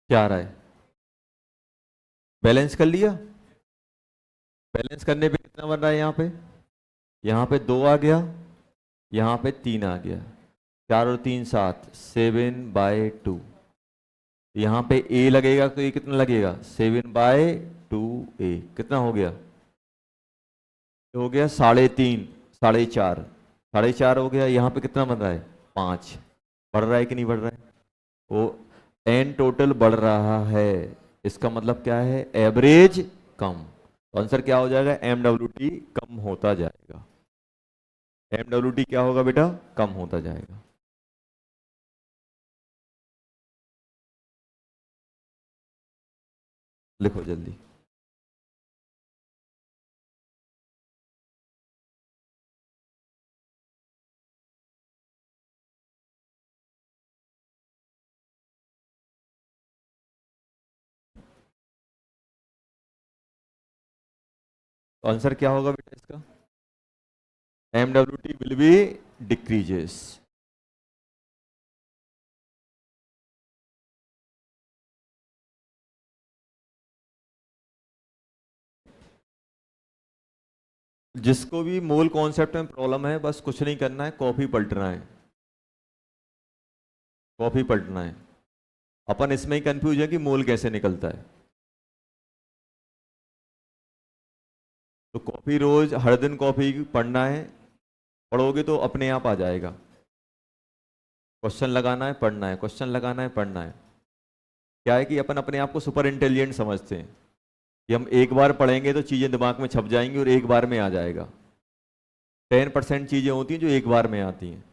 क्या आ रहा है, बैलेंस कर लिया। बैलेंस करने पे कितना बन रहा है, यहाँ पे 2 आ गया, यहाँ पे 3 आ गया, 4 और 3 7, 7/2। यहाँ पे A लगेगा तो ये कितना लगेगा, 7/2A, कितना हो गया, हो गया 3.5, 4.5, 4.5 हो गया। यहाँ पे कितना बन रहा है 5, बढ़ रहा है कि नहीं बढ़ रहा है, वो N टोटल बढ़ रहा है, इसका मतलब क्या है, एवरेज कम। तो आंसर क्या हो जाएगा, MWT कम होता जाएगा। MWT क्या होगा बेटा, कम होता जाएगा। लिखो जल्दी। तो आंसर क्या होगा बेटा इसका, MWT विल बी डिक्रीजेस। जिसको भी मोल कॉन्सेप्ट में प्रॉब्लम है, बस कुछ नहीं करना है, कॉपी पलटना है, कॉपी पलटना है। अपन इसमें ही कंफ्यूज है कि मोल कैसे निकलता है। तो कॉफी रोज हर दिन कॉफी पढ़ना है, पढ़ोगे तो अपने आप आ जाएगा। क्वेश्चन लगाना है, पढ़ना है, क्वेश्चन लगाना है, पढ़ना है। क्या है कि अपन अपने आप को सुपर इंटेलिजेंट समझते हैं कि हम एक बार पढ़ेंगे तो चीज़ें दिमाग में छप जाएंगी और एक बार में आ जाएगा। 10% चीज़ें होती हैं जो एक बार में आती हैं,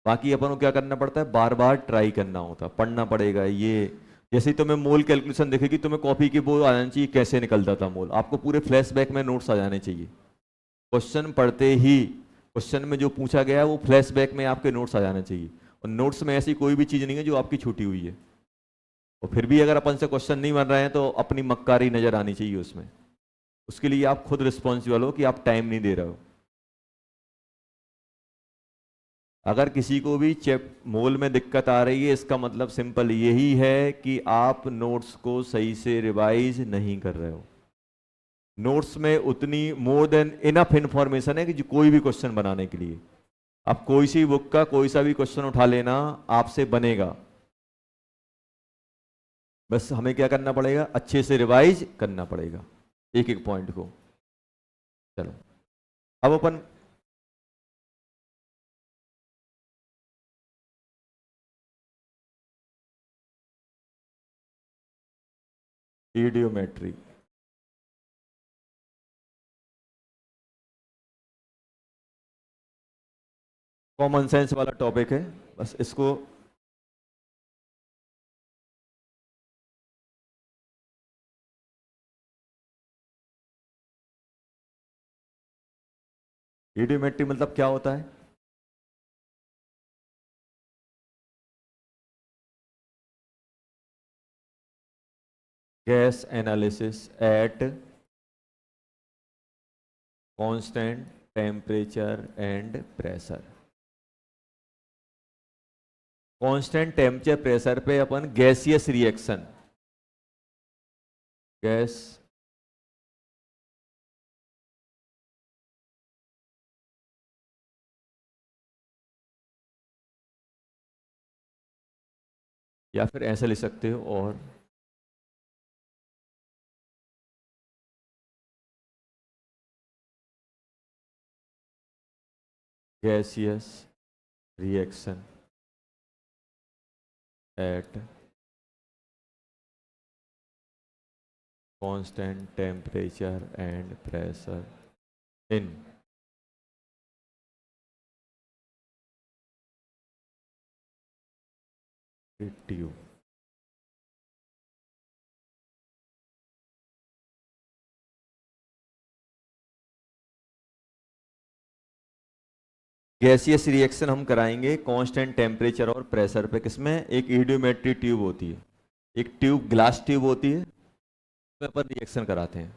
बाकी अपन को क्या करना पड़ता है, बार बार ट्राई करना होता है, पढ़ना पड़ेगा। ये जैसे ही तुम्हें मोल कैलकुलेशन दिखेगी, तुम्हें कॉपी की वो आ जानी चाहिए कैसे निकलता था मोल, आपको पूरे फ्लैशबैक में नोट्स आ जाने चाहिए। क्वेश्चन पढ़ते ही क्वेश्चन में जो पूछा गया है वो फ्लैशबैक में आपके नोट्स आ जाने चाहिए, और नोट्स में ऐसी कोई भी चीज़ नहीं है जो आपकी छूटी हुई है। और फिर भी अगर अपन से क्वेश्चन नहीं बन रहे हैं तो अपनी मक्कारी नजर आनी चाहिए उसमें। उसके लिए आप खुद रिस्पॉन्सिबल हो कि आप टाइम नहीं दे रहे हो। अगर किसी को भी चेप मोल में दिक्कत आ रही है, इसका मतलब सिंपल यही है कि आप नोट्स को सही से रिवाइज नहीं कर रहे हो। नोट्स में उतनी मोर देन इनफ इंफॉर्मेशन है कि जो कोई भी क्वेश्चन बनाने के लिए आप कोई सी बुक का कोई सा भी क्वेश्चन उठा लेना, आपसे बनेगा। बस हमें क्या करना पड़ेगा, अच्छे से रिवाइज करना पड़ेगा एक एक पॉइंट को। चलो अब अपन इडियोमेट्री, कॉमन सेंस वाला टॉपिक है, बस इसको इडियोमेट्री मतलब क्या होता है। Gas analysis eight constant temperature and pressure. Constant temperature pressure पे अपन गैसियस रिएक्शन, गैस या फिर ऐसे लिख सकते हो, और gaseous reaction at constant temperature and pressure in tube. Gaseous reaction हम कराएंगे कांस्टेंट टेम्परेचर और प्रेशर पे, किसमें, एक इडियोमेट्री ट्यूब होती है, एक ट्यूब ग्लास ट्यूब होती है, उसमें अपन रिएक्शन कराते हैं।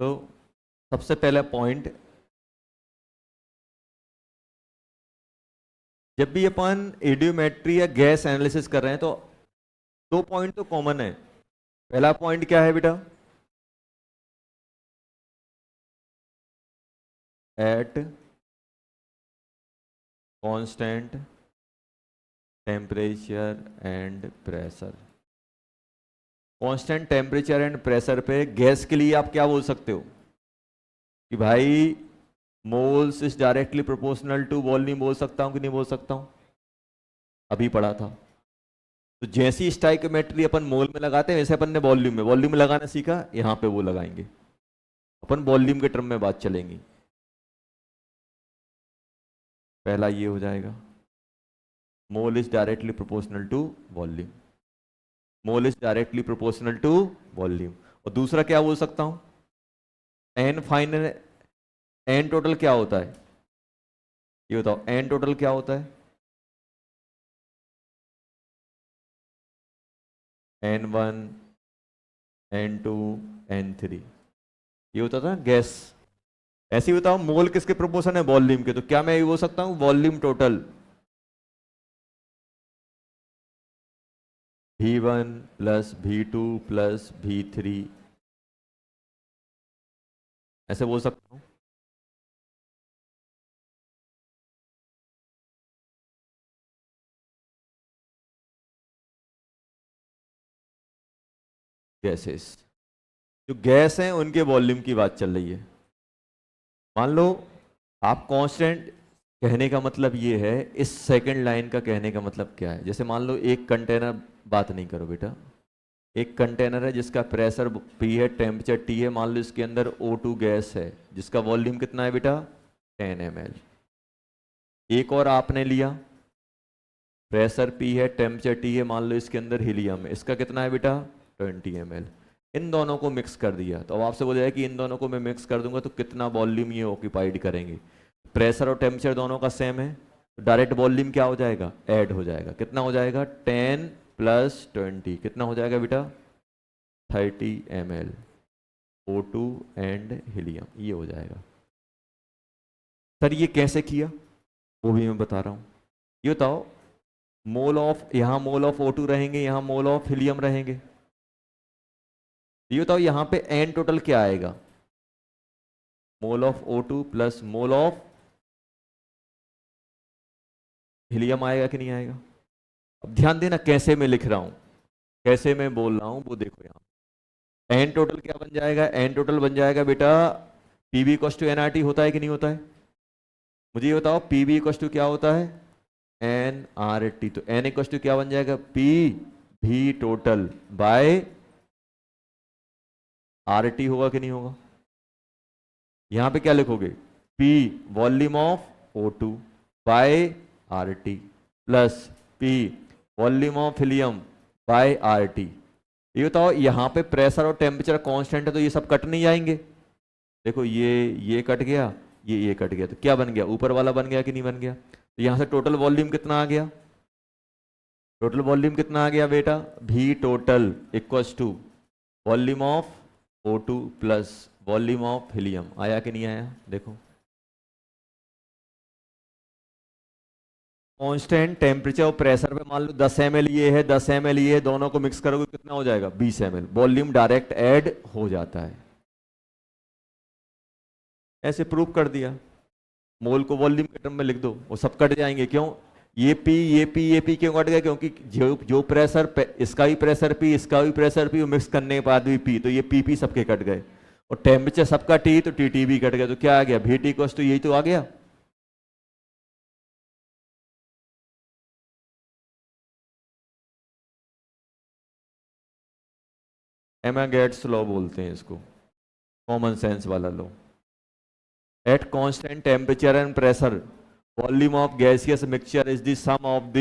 तो सबसे पहला पॉइंट, जब भी अपन एडियोमेट्री या गैस एनालिसिस कर रहे हैं तो दो पॉइंट तो कॉमन है। पहला पॉइंट क्या है बेटा, at constant temperature and pressure. Constant temperature and pressure पे गैस के लिए आप क्या बोल सकते हो कि भाई moles is directly proportional to volume, बोल सकता हूं कि नहीं बोल सकता हूं, अभी पढ़ा था। तो जैसी स्टाइकोमेट्री अपन मोल में लगाते हैं वैसे अपन ने वॉल्यूम में लगाना सीखा, यहां पे वो लगाएंगे अपन, वॉल्यूम के टर्म में बात चलेंगी। पहला ये हो जाएगा, mole is directly proportional to volume. Mole is directly proportional to volume. और दूसरा क्या बोल सकता हूं, एन फाइनल, एन टोटल क्या होता है, ये बताओ एन टोटल क्या होता है, N1 N2 N3, ये होता था गैस। ऐसे ही बताओ मोल किसके प्रोपोर्शन है, वॉल्यूम के, तो क्या मैं ये बोल सकता हूं volume total V1 plus V2 plus V3, ऐसे बोल सकता हूं। गैसेस, जो गैस हैं उनके वॉल्यूम की बात चल रही है। मान लो आप कांस्टेंट, कहने का मतलब ये है, इस सेकंड लाइन का कहने का मतलब क्या है, जैसे मान लो एक कंटेनर, बात नहीं करो बेटा, एक कंटेनर है जिसका प्रेशर P है, टेम्परेचर T है, मान लो इसके अंदर O2 गैस है जिसका वॉल्यूम कितना है बेटा 10 ml। एक और आपने लिया, प्रेशर P है, टेम्परेचर T है, मान लो इसके अंदर हीलियम है, इसका कितना है बेटा 20 ml। इन दोनों को मिक्स कर दिया, तो अब आपसे बोला जाए कि इन दोनों को मैं मिक्स कर दूंगा तो कितना वॉल्यूम ये ऑक्यूपाइड करेंगे। प्रेशर और टेम्परेचर दोनों का सेम है, तो डायरेक्ट वॉल्यूम क्या हो जाएगा, ऐड हो जाएगा। कितना हो जाएगा 10 प्लस 20, कितना हो जाएगा बेटा 30 ml O2 एंड हीलियम, ये हो जाएगा। सर ये कैसे किया वो भी मैं बता रहा हूँ। ये बताओ मोल ऑफ, यहाँ मोल ऑफ O2 रहेंगे, यहाँ मोल ऑफ हीलियम रहेंगे, ये बताओ यहाँ पे एन टोटल क्या आएगा, mole of O2 plus mole of helium आएगा कि नहीं आएगा। अब ध्यान देना कैसे मैं लिख रहा हूं, कैसे मैं बोल रहा हूं वो देखो, यहाँ एन टोटल क्या बन जाएगा, एन टोटल बन जाएगा बेटा पीवी इक्वल्स टू एनआरटी, होता है कि नहीं होता है, मुझे ये बताओ पीवी इक्वल्स टू क्या होता है एन आर टी, तो एन इक्वल्स टू क्या बन जाएगा पी भी टोटल बाय आर टी, होगा कि नहीं होगा। यहां पे क्या लिखोगे, P volume of O2 by R T plus P volume of helium by R T. ये बताओ यहाँ पे प्रेशर और टेम्परेचर कांस्टेंट है तो ये सब कट नहीं जाएंगे, देखो ये कट गया, ये कट गया, तो क्या बन गया ऊपर वाला बन गया कि नहीं बन गया। तो यहाँ से टोटल वॉल्यूम कितना आ गया, टोटल वॉल्यूम कितना आ गया बेटा V total equals to volume of O2 plus volume of helium, आया कि नहीं आया देखो। कांस्टेंट टेम्परेचर और प्रेशर पे मान लो 10 ml ये है, 10 ml ये है, दोनों को मिक्स करोगे कितना हो जाएगा 20 ml, वॉल्यूम डायरेक्ट ऐड हो जाता है। ऐसे प्रूव कर दिया, मोल को वॉल्यूम के टर्म में लिख दो, वो सब कट जाएंगे। क्यों, ये पी ये पी ये पी क्यों कट गया, क्योंकि जो प्रेशर इसका भी प्रेशर पी, इसका भी प्रेशर पी, मिक्स करने के बाद भी पी, तो ये पी सबके कट गए। और टेम्परेचर सबका टी, तो टी भी कट गया, तो क्या आ गया भी टी कोस, तो यही तो आ गया। एमागेट्स लॉ बोलते हैं इसको, कॉमन सेंस वाला law. At constant temperature and pressure volume of gaseous mixture is the sum of the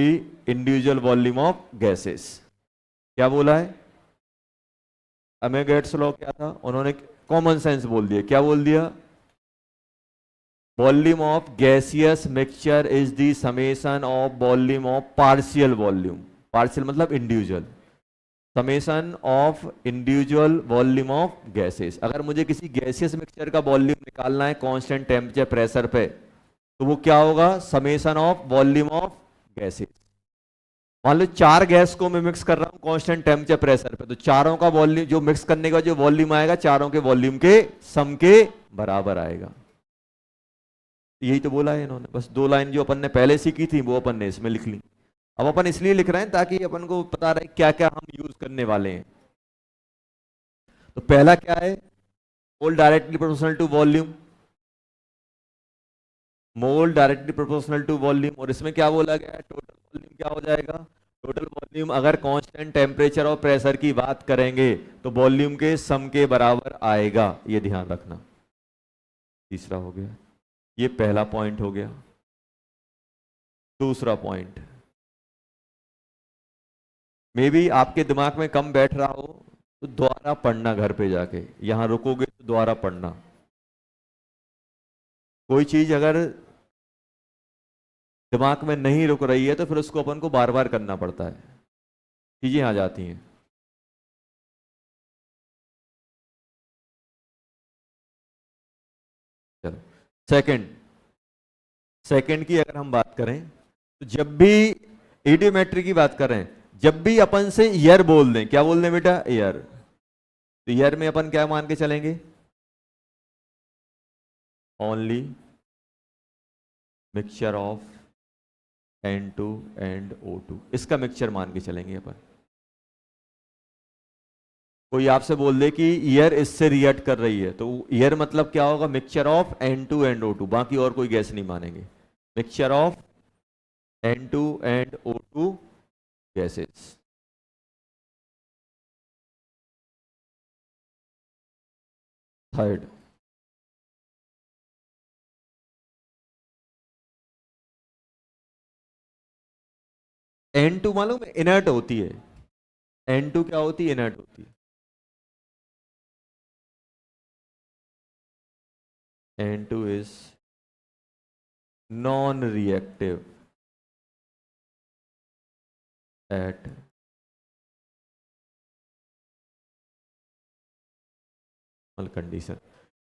individual volume of gases. क्या बोला है, एमागेट्स लॉ क्या था, उन्होंने कॉमन सेंस बोल दिया, क्या बोल दिया, volume of gaseous mixture is the summation of volume of partial volume, partial मतलब individual, summation of individual volume of gases. अगर मुझे किसी गैसियस मिक्सचर का वॉल्यूम निकालना है कांस्टेंट टेम्परेचर प्रेशर पे, तो वो क्या होगा summation of volume of gases. मान लो 4 गैस को मैं मिक्स कर रहा हूं कांस्टेंट टेम्परेचर प्रेशर पे, तो चारों का वॉल्यूम, जो मिक्स करने का जो वॉल्यूम आएगा चारों के वॉल्यूम के सम के बराबर आएगा। यही तो बोला है इन्होंने, बस 2 लाइन जो अपन ने पहले सीखी थी वो अपन ने इसमें लिख ली। अब अपन इसलिए लिख रहे हैं ताकि अपन को पता रहे क्या क्या हम यूज करने वाले हैं। तो पहला क्या है, mole directly proportional to volume, mole directly proportional to volume, और इसमें क्या बोला गया है टोटल वॉल्यूम क्या हो जाएगा, टोटल वॉल्यूम अगर कांस्टेंट टेम्परेचर और प्रेशर की बात करेंगे तो वॉल्यूम के सम के बराबर आएगा, ये ध्यान रखना। तीसरा हो गया, ये पहला पॉइंट हो गया। दूसरा पॉइंट, मे बी आपके दिमाग में कम बैठ रहा हो तो दोबारा पढ़ना घर पे जाके, यहां रुकोगे तो दोबारा पढ़ना। कोई चीज अगर दिमाग में नहीं रुक रही है तो फिर उसको अपन को बार बार करना पड़ता है, चीजें आ जाती हैं। चलो, सेकंड सेकंड की अगर हम बात करें तो जब भी इडियोमेट्री की बात करें, जब भी अपन से ईयर बोल दें, क्या बोल दें बेटा, ईयर, तो ईयर में अपन क्या मान के चलेंगे, only mixture of N2 and O2, इसका मिक्सचर मान के चलेंगे अपन। कोई आपसे बोल दे कि ईयर इससे रिएक्ट कर रही है, तो ईयर मतलब क्या होगा, mixture of N2 and O2, बाकी और कोई गैस नहीं मानेंगे। Mixture of N2 and O2 gases. Third, N2 मालूम है इनर्ट होती है, N2 क्या होती है, इनर्ट होती है। N2 is non-reactive at condition.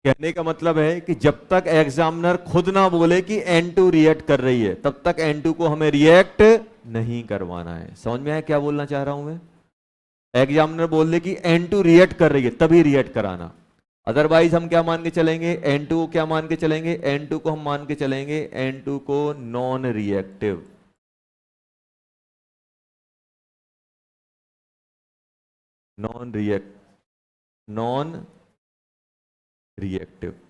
कहने का मतलब है कि जब तक एग्जामिनर खुद ना बोले कि N2 रिएक्ट कर रही है, तब तक N2 को हमें रिएक्ट नहीं करवाना है। समझ में आया क्या बोलना चाह रहा हूं मैं? एग्जामिनर बोल दे कि N2 रिएक्ट कर रही है, तभी रिएक्ट कराना। अदरवाइज हम क्या मान के चलेंगे, N2 को क्या मान के चलेंगे, N2 को हम मान के चलेंगे N2 को non reactive. Non reactive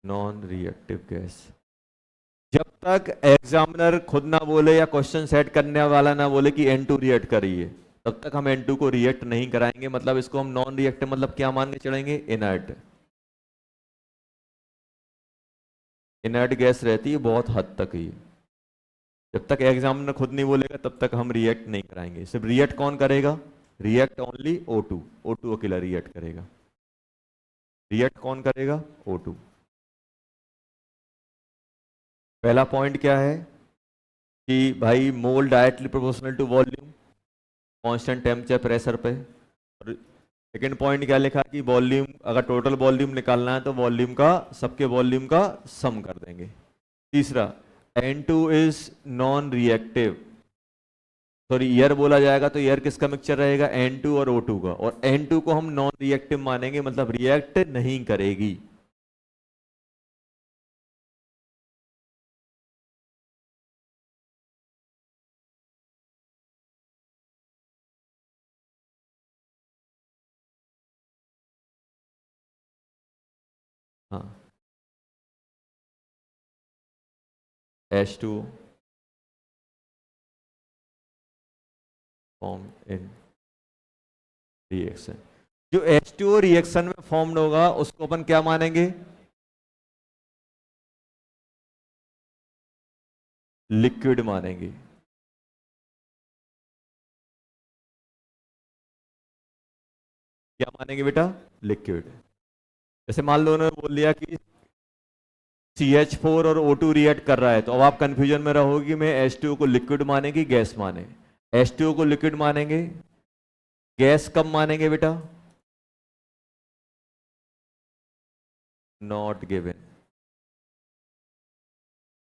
non reactive gas. जब तक एग्जामिनर खुद ना बोले या क्वेश्चन सेट करने वाला ना बोले कि N2 रिएक्ट कर रही है, तब तक हम N2 को रिएक्ट नहीं कराएंगे। मतलब इसको हम नॉन रिएक्टिव मतलब क्या मान के चलेंगे, इनर्ट। इनर्ट गैस रहती है बहुत हद तक ही। जब तक एग्जामिनर खुद नहीं बोलेगा तब तक हम रिएक्ट नहीं कराएंगे। सिर्फ रिएक्ट कौन करेगा, रिएक्ट ओनली O2, O2 अकेला रिएक्ट करेगा। रिएक्ट कौन करेगा, O2। पहला पॉइंट क्या है कि भाई mole directly proportional to volume, constant temperature pressure पे। और सेकेंड पॉइंट क्या लिखा कि वॉल्यूम, अगर टोटल वॉल्यूम निकालना है तो वॉल्यूम का, सबके वॉल्यूम का सम कर देंगे। तीसरा, N2 is non reactive, sorry year बोला जाएगा तो ईयर किसका मिक्सचर रहेगा, N2 और O2 का। और N2 को हम नॉन रिएक्टिव मानेंगे, मतलब रिएक्ट नहीं करेगी। हाँ, H2 फॉर्म इन रिएक्शन। जो H2O रिएक्शन में फॉर्म्ड होगा उसको अपन क्या मानेंगे, लिक्विड मानेंगे। क्या मानेंगे बेटा, लिक्विड। जैसे मान लो उन्होंने बोल दिया कि CH4 और O2 रिएक्ट कर रहा है, तो अब आप कंफ्यूजन में रहोगे कि मैं H2O को लिक्विड माने कि गैस माने। H2O को लिक्विड मानेंगे, गैस कब मानेंगे बेटा, नॉट गिवन।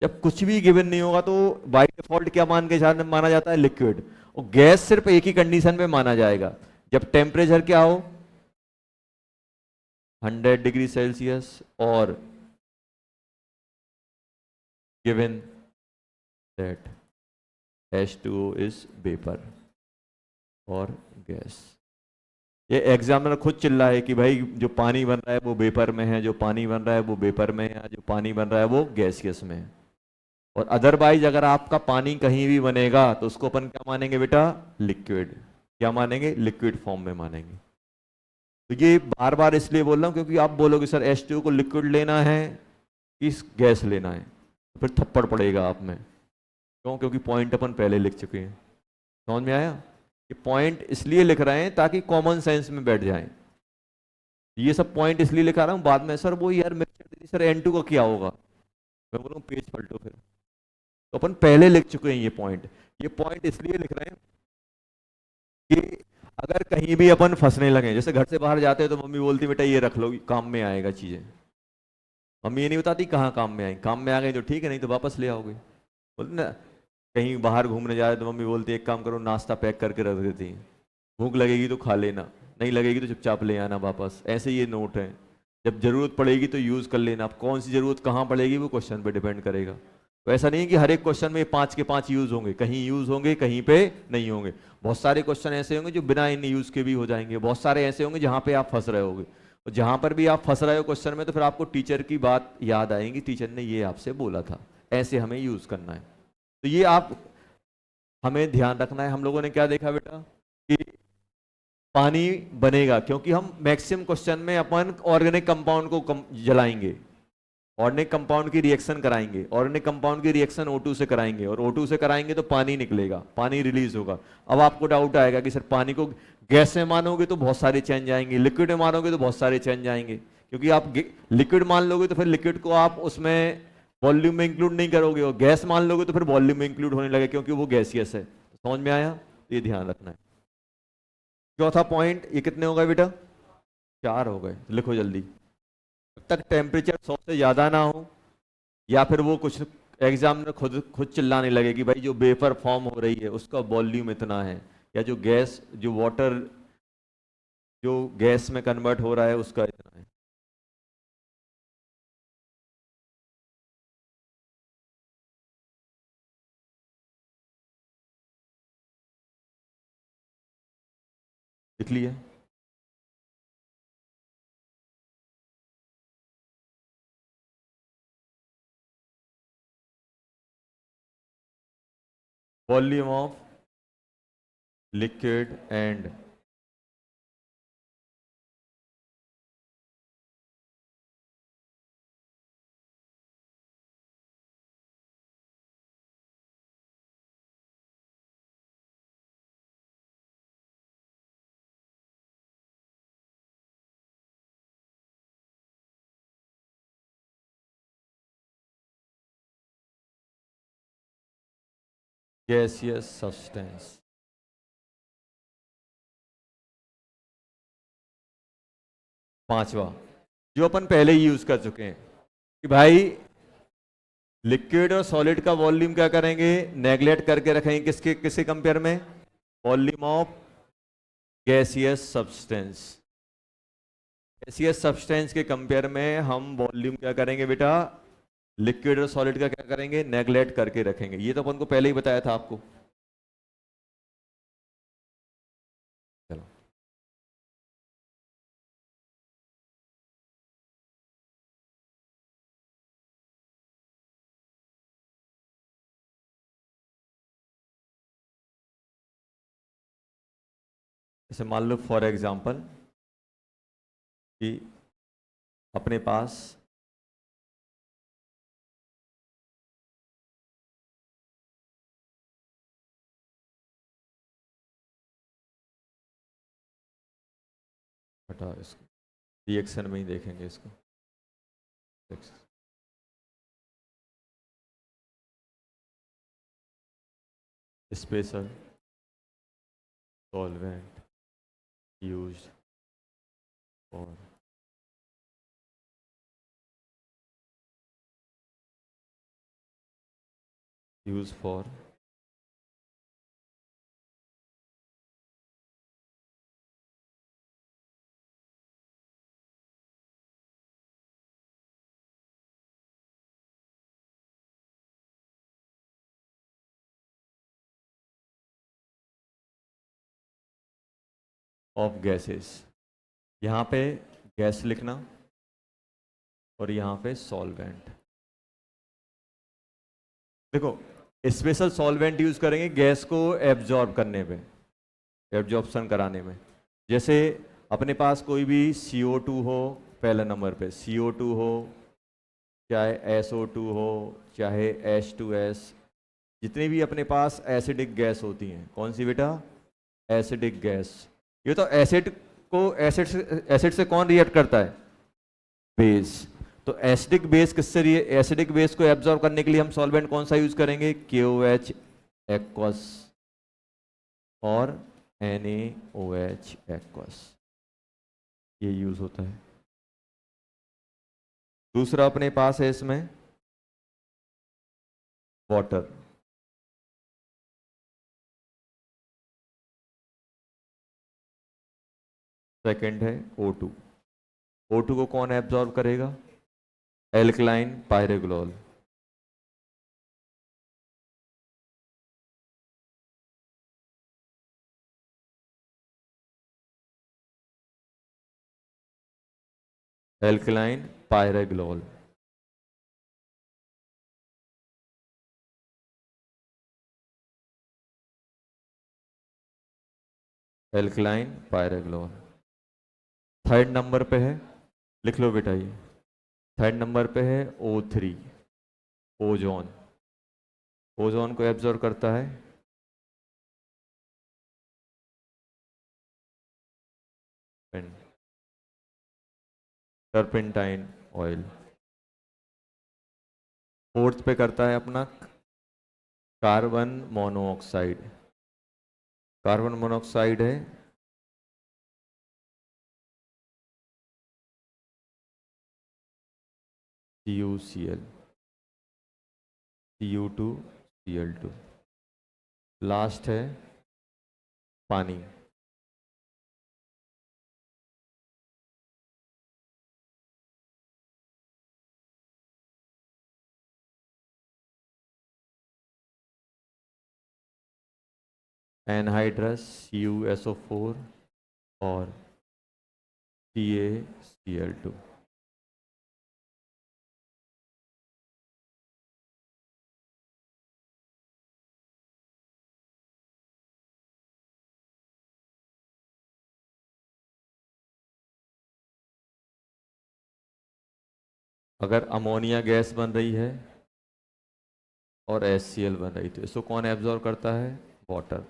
जब कुछ भी गिवन नहीं होगा तो बाय डिफॉल्ट क्या मान के माना जाता है, लिक्विड। और गैस सिर्फ एक ही कंडीशन में माना जाएगा, जब टेम्परेचर क्या हो, 100 डिग्री सेल्सियस, और given that H2O is vapour और गैस। ये एग्जामिनर खुद चिल्ला है कि भाई जो पानी बन रहा है वो वेपर में है, जो पानी बन रहा है वो वेपर में है, जो पानी बन रहा है वो गैसियस में है। और अदरवाइज अगर आपका पानी कहीं भी बनेगा तो उसको अपन क्या मानेंगे बेटा, लिक्विड। क्या मानेंगे, लिक्विड फॉर्म में मानेंगे। तो ये बार बार इसलिए बोल रहा हूं क्योंकि आप बोलोगे सर H2O को लिक्विड लेना है कि गैस लेना है। फिर थप्पड़ पड़ेगा आप में। क्यों? क्योंकि पॉइंट अपन पहले लिख चुके हैं। समझ में आया? ये पॉइंट इसलिए लिख रहे हैं ताकि कॉमन सेंस में बैठ जाएं। ये सब पॉइंट इसलिए लिखा रहा हूँ, बाद में सर वो यार मेरे सर N2 का क्या होगा, मैं बोलूँ पेज पलटो फिर। तो अपन पहले लिख चुके हैं ये पॉइंट। ये पॉइंट इसलिए लिख रहे हैं कि अगर कहीं भी अपन फंसने लगे, जैसे घर से बाहर जाते हैं तो मम्मी बोलती बेटा ये रख लो, काम में आएगा चीजें। मम्मी ये नहीं बताती कहाँ काम में आई, काम में आ गई तो ठीक है, नहीं तो वापस ले आओगे। बोलते ना, कहीं बाहर घूमने जा रहे तो मम्मी बोलती है एक काम करो नाश्ता पैक करके रख देती है, भूख लगेगी तो खा लेना, नहीं लगेगी तो चुपचाप ले आना वापस। ऐसे ये नोट है, जब जरूरत पड़ेगी तो यूज कर लेना। अब कौन सी जरूरत कहाँ पड़ेगी वो क्वेश्चन पे डिपेंड करेगा। तो ऐसा नहीं है कि हर एक क्वेश्चन में 5 के 5 यूज होंगे, कहीं यूज होंगे कहीं पे नहीं होंगे। बहुत सारे क्वेश्चन ऐसे होंगे जो बिना इन यूज के भी हो जाएंगे, बहुत सारे ऐसे होंगे जहाँ पे आप फंस रहे होगे। और जहां पर भी आप फंस रहे हो क्वेश्चन में, तो फिर आपको टीचर की बात याद आएगी, टीचर ने ये आपसे बोला था, ऐसे हमें यूज करना है। तो ये आप हमें ध्यान रखना है। हम लोगों ने क्या देखा बेटा कि पानी बनेगा, क्योंकि हम मैक्सिमम क्वेश्चन में अपन ऑर्गेनिक कंपाउंड को जलाएंगे, ऑर्गेनिक कंपाउंड की रिएक्शन कराएंगे, ऑर्गेनिक कंपाउंड की रिएक्शन O2 से कराएंगे, और O2 से कराएंगे तो पानी निकलेगा, पानी रिलीज होगा। अब आपको डाउट आएगा कि सर पानी को गैस में मानोगे तो बहुत सारे चेंज आएंगे, लिक्विड में मानोगे तो बहुत सारे चेंज आएंगे। क्योंकि आप लिक्विड मान लोगे तो फिर लिक्विड को आप उसमें वॉल्यूम में इंक्लूड नहीं करोगे, और गैस मान लोगे तो फिर वॉल्यूम में इंक्लूड होने लगे, क्योंकि वो गैसियस है। समझ में आया? तो ये ध्यान रखना है। चौथा पॉइंट, ये कितने हो गए बेटा? 4 हो गए, लिखो जल्दी। जब तक टेम्परेचर 100 से ज्यादा ना हो, या फिर वो कुछ एग्जाम में खुद खुद चिल्लाने लगे कि भाई जो वेपर फॉर्म हो रही है उसका वॉल्यूम इतना है, या जो गैस जो वाटर जो गैस में कन्वर्ट हो रहा है उसका इतना है। लिख लिया? Volume of liquid and gaseous substance. पांचवा जो अपन पहले ही यूज कर चुके हैं कि भाई लिक्विड और सॉलिड का वॉल्यूम क्या करेंगे, नेगलेक्ट करके रखेंगे। किसके किसके कंपेयर में? Volume of gaseous substance. Gaseous substance के कंपेयर में हम वॉल्यूम क्या करेंगे बेटा, लिक्विड और सॉलिड का क्या करेंगे, नेगलेक्ट करके रखेंगे। ये तो अपन को पहले ही बताया था आपको। चलो जैसे मान लो फॉर एग्जांपल कि अपने पास हटा, इसको रिएक्शन में ही देखेंगे इसको। Special solvent used for use for of gases. यहाँ पे गैस लिखना और यहाँ पे सॉल्वेंट। देखो स्पेशल सॉल्वेंट यूज करेंगे गैस को एब्जॉर्ब करने पे, एब्जॉर्प्शन कराने में। जैसे अपने पास कोई भी CO2 हो, पहले नंबर पे CO2 हो, चाहे SO2 हो, चाहे H2S, जितनी भी अपने पास एसिडिक गैस होती हैं, कौन सी बेटा? Acidic gas. ये तो एसिड से कौन रिएक्ट करता है? बेस। तो एसिडिक बेस किससे एसिडिक बेस को एब्जॉर्ब करने के लिए हम सॉल्वेंट कौन सा यूज करेंगे? KOH एक्वस और NaOH एक्वस, ये यूज होता है। दूसरा अपने पास है इसमें वाटर। सेकंड है O2। O2 को कौन एब्जॉर्ब करेगा? Alkaline pyrogallol. Alkaline pyrogallol. Alkaline pyrogallol. Third number पे है, लिख लो बेटा ये, थर्ड नंबर पे है O3, ओजोन। ओजोन को एब्जॉर्ब करता है टर्पेंटाइन ऑयल। फोर्थ पे करता है अपना कार्बन मोनोऑक्साइड। कार्बन मोनोऑक्साइड है CuCl, Cu2Cl2। लास्ट है पानी। एनहाइड्रस CuSO4 और CaCl2। अगर अमोनिया गैस बन रही है और HCl बन रही, तो इसको कौन एब्जॉर्ब करता है? वाटर।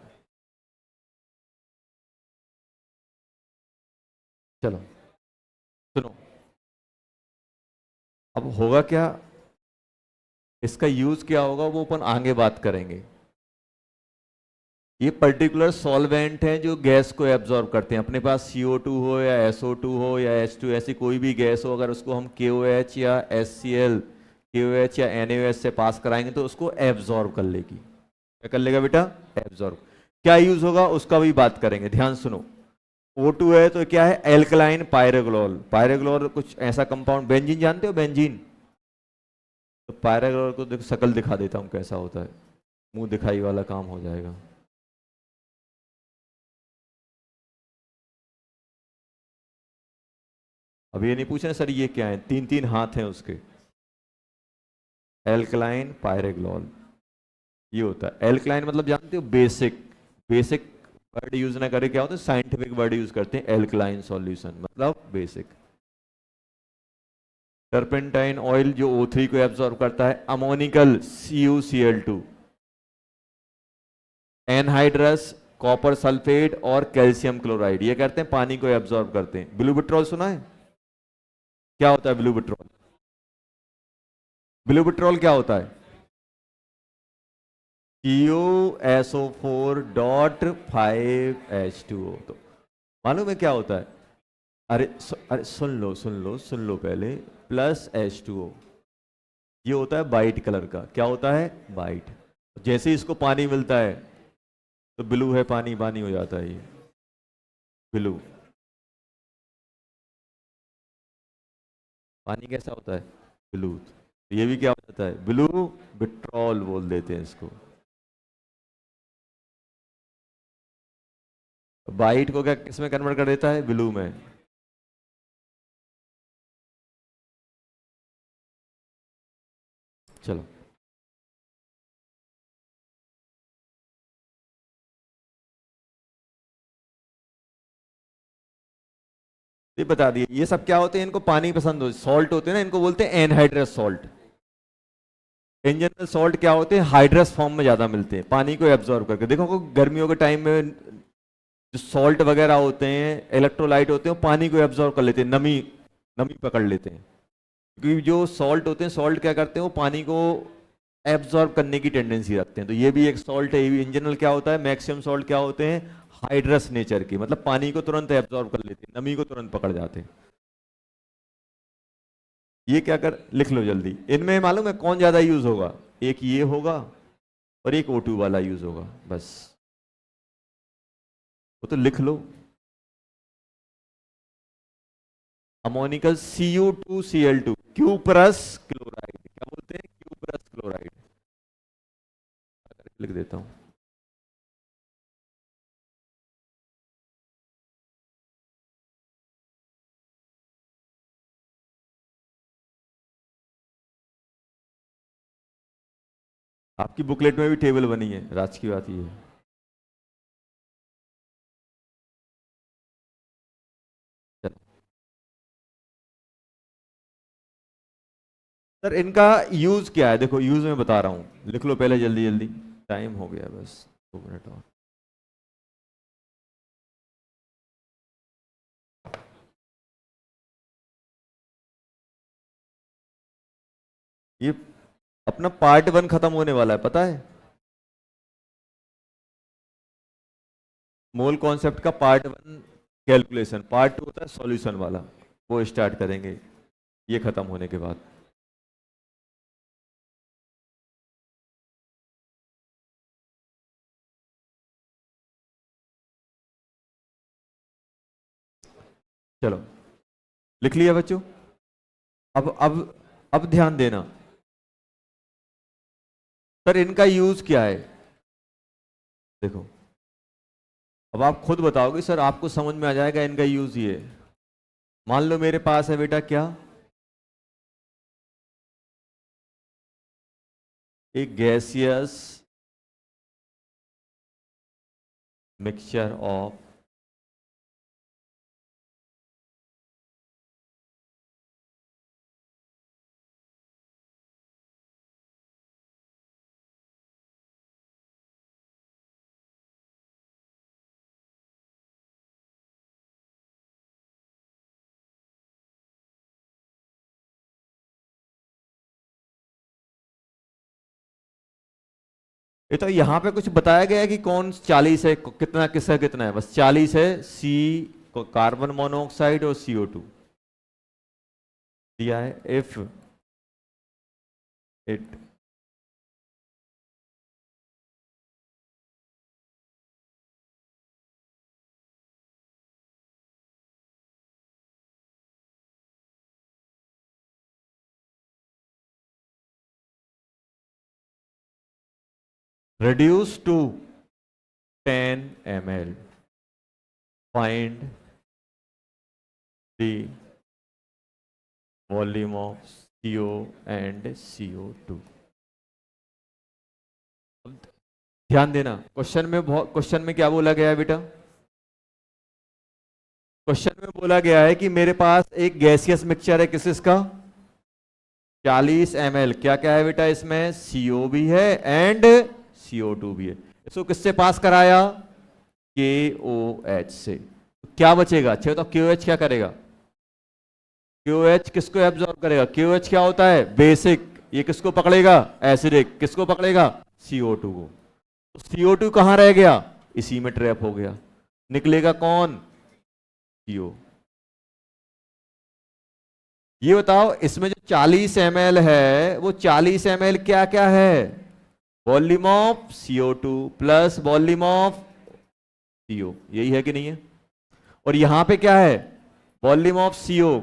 चलो सुनो, अब होगा क्या, इसका यूज क्या होगा वो अपन आगे बात करेंगे। ये पर्टिकुलर सॉल्वेंट हैं जो गैस को एब्जॉर्ब करते हैं। अपने पास CO2 हो या SO2 हो या H2, ऐसी कोई भी गैस हो, अगर उसको हम KOH या HCl, KOH या NaOH से पास कराएंगे तो उसको एब्जॉर्ब कर लेगी। क्या कर लेगा बेटा? एब्जॉर्ब। क्या यूज होगा उसका भी बात करेंगे, ध्यान सुनो। O2 है तो क्या है? एल्कलाइन पायरेग्लोल। पायरेग्लोल कुछ ऐसा कंपाउंड, बेंजीन जानते हो? बेंजीन। तो पायरेग्लोल को देखो, शक्ल दिखा देता हूं कैसा होता है, मुंह दिखाई वाला काम हो जाएगा। अब ये नहीं पूछना सर ये क्या है, तीन तीन हाथ हैं उसके। एल्कलाइन पायरेग्लोल ये होता है। एल्कलाइन मतलब जानते हो? बेसिक। बेसिक वर्ड यूज ना करे, क्या होता है, साइंटिफिक वर्ड यूज करते हैं। एल्कलाइन सॉल्यूशन मतलब बेसिक। टर्पेंटाइन ऑयल जो O3 को एब्जॉर्ब करता है। Ammoniacal CuCl2। Anhydrous copper sulphate और कैल्शियम क्लोराइड, ये करते हैं पानी को एब्जॉर्ब करते हैं। ब्लू बिट्रॉल सुना है? क्या होता है ब्लू बिट्रॉल? ब्लू बिट्रॉल क्या होता है? CuSO4.5H2O। तो मालूम है क्या होता है? अरे सुन लो पहले। +H2O, ये होता है वाइट कलर का। क्या होता है? वाइट। जैसे ही इसको पानी मिलता है तो ब्लू है, पानी पानी हो जाता है ये ब्लू। पानी कैसा होता है? ब्लू। तो ये भी क्या हो जाता है? ब्लू विट्रॉल बोल देते हैं इसको। वाइट को क्या किसमें कन्वर्ट कर देता है? ब्लू में। चलो ये बता दिए। ये सब क्या होते हैं, इनको पानी पसंद हो, सॉल्ट होते हैं ना, इनको बोलते हैं anhydrous salt. In general salt क्या होते हैं, हाइड्रस फॉर्म में ज्यादा मिलते हैं, पानी को एब्जॉर्ब करके। देखो गर्मियों के टाइम में जो सॉल्ट वगैरह होते हैं, इलेक्ट्रोलाइट होते हैं, वो पानी को एब्जॉर्ब कर लेते हैं, नमी नमी पकड़ लेते हैं। क्योंकि जो सॉल्ट होते हैं, सॉल्ट क्या करते हैं, वो पानी को एब्जॉर्ब करने की टेंडेंसी रखते हैं। तो ये भी एक सॉल्ट है। इन जनरल क्या होता है, मैक्सिमम सॉल्ट क्या होते हैं, हाइड्रस नेचर की, मतलब पानी को तुरंत एब्जॉर्ब कर लेते हैं, नमी को तुरंत पकड़ जाते हैं। ये क्या कर, लिख लो जल्दी। इनमें मालूम है कौन ज्यादा यूज होगा, एक ये होगा और एक O2 वाला यूज होगा, बस वो तो लिख लो। अमोनिकल Cu2Cl2, क्यूप्रस क्लोराइड, क्या बोलते हैं, क्यूप्रस क्लोराइड, लिख देता हूं। आपकी बुकलेट में भी टेबल बनी है, राज की बात ये है। चलो सर, इनका यूज क्या है, देखो यूज में बता रहा हूं, लिख लो पहले जल्दी जल्दी, टाइम हो गया बस 2 मिनट और। ये अपना पार्ट 1 खत्म होने वाला है, पता है, मोल कॉन्सेप्ट का पार्ट 1 कैलकुलेशन, पार्ट 2 होता है सॉल्यूशन वाला, वो स्टार्ट करेंगे ये खत्म होने के बाद। चलो लिख लिया बच्चों। अब ध्यान देना, सर इनका यूज क्या है, देखो अब आप खुद बताओगे, सर आपको समझ में आ जाएगा इनका यूज ये। मान लो मेरे पास है बेटा क्या, एक गैसियस मिक्सचर ऑफ ये, तो यहां पे कुछ बताया गया है कि कौन 40 है, कितना किसका कितना है, बस 40 है, सी कार्बन मोनोऑक्साइड और CO2 दिया है। If it reduce to 10 ml, find the volume of CO and CO2। ध्यान देना, क्वेश्चन में क्या बोला गया है बेटा, क्वेश्चन में बोला गया है कि मेरे पास एक गैसियस मिक्सचर है, किस इसका 40 ml, क्या क्या है बेटा इसमें, CO भी है एंड CO2 भी है। इसको किससे पास कराया, KOH से, तो क्या बचेगा, अच्छा तो KOH क्या करेगा, KOH किसको एब्जॉर्ब करेगा, KOH क्या होता है बेसिक, ये किसको पकड़ेगा एसिडिक, किसको पकड़ेगा CO2 को। तो CO2 कहां रह गया, इसी में ट्रैप हो गया, निकलेगा कौन, CO। ये बताओ इसमें जो 40 ml है, वो 40 ml क्या क्या है, volume of CO2 plus volume of CO, यही है कि नहीं है। और यहां पे क्या है, वॉल्यूम ऑफ CO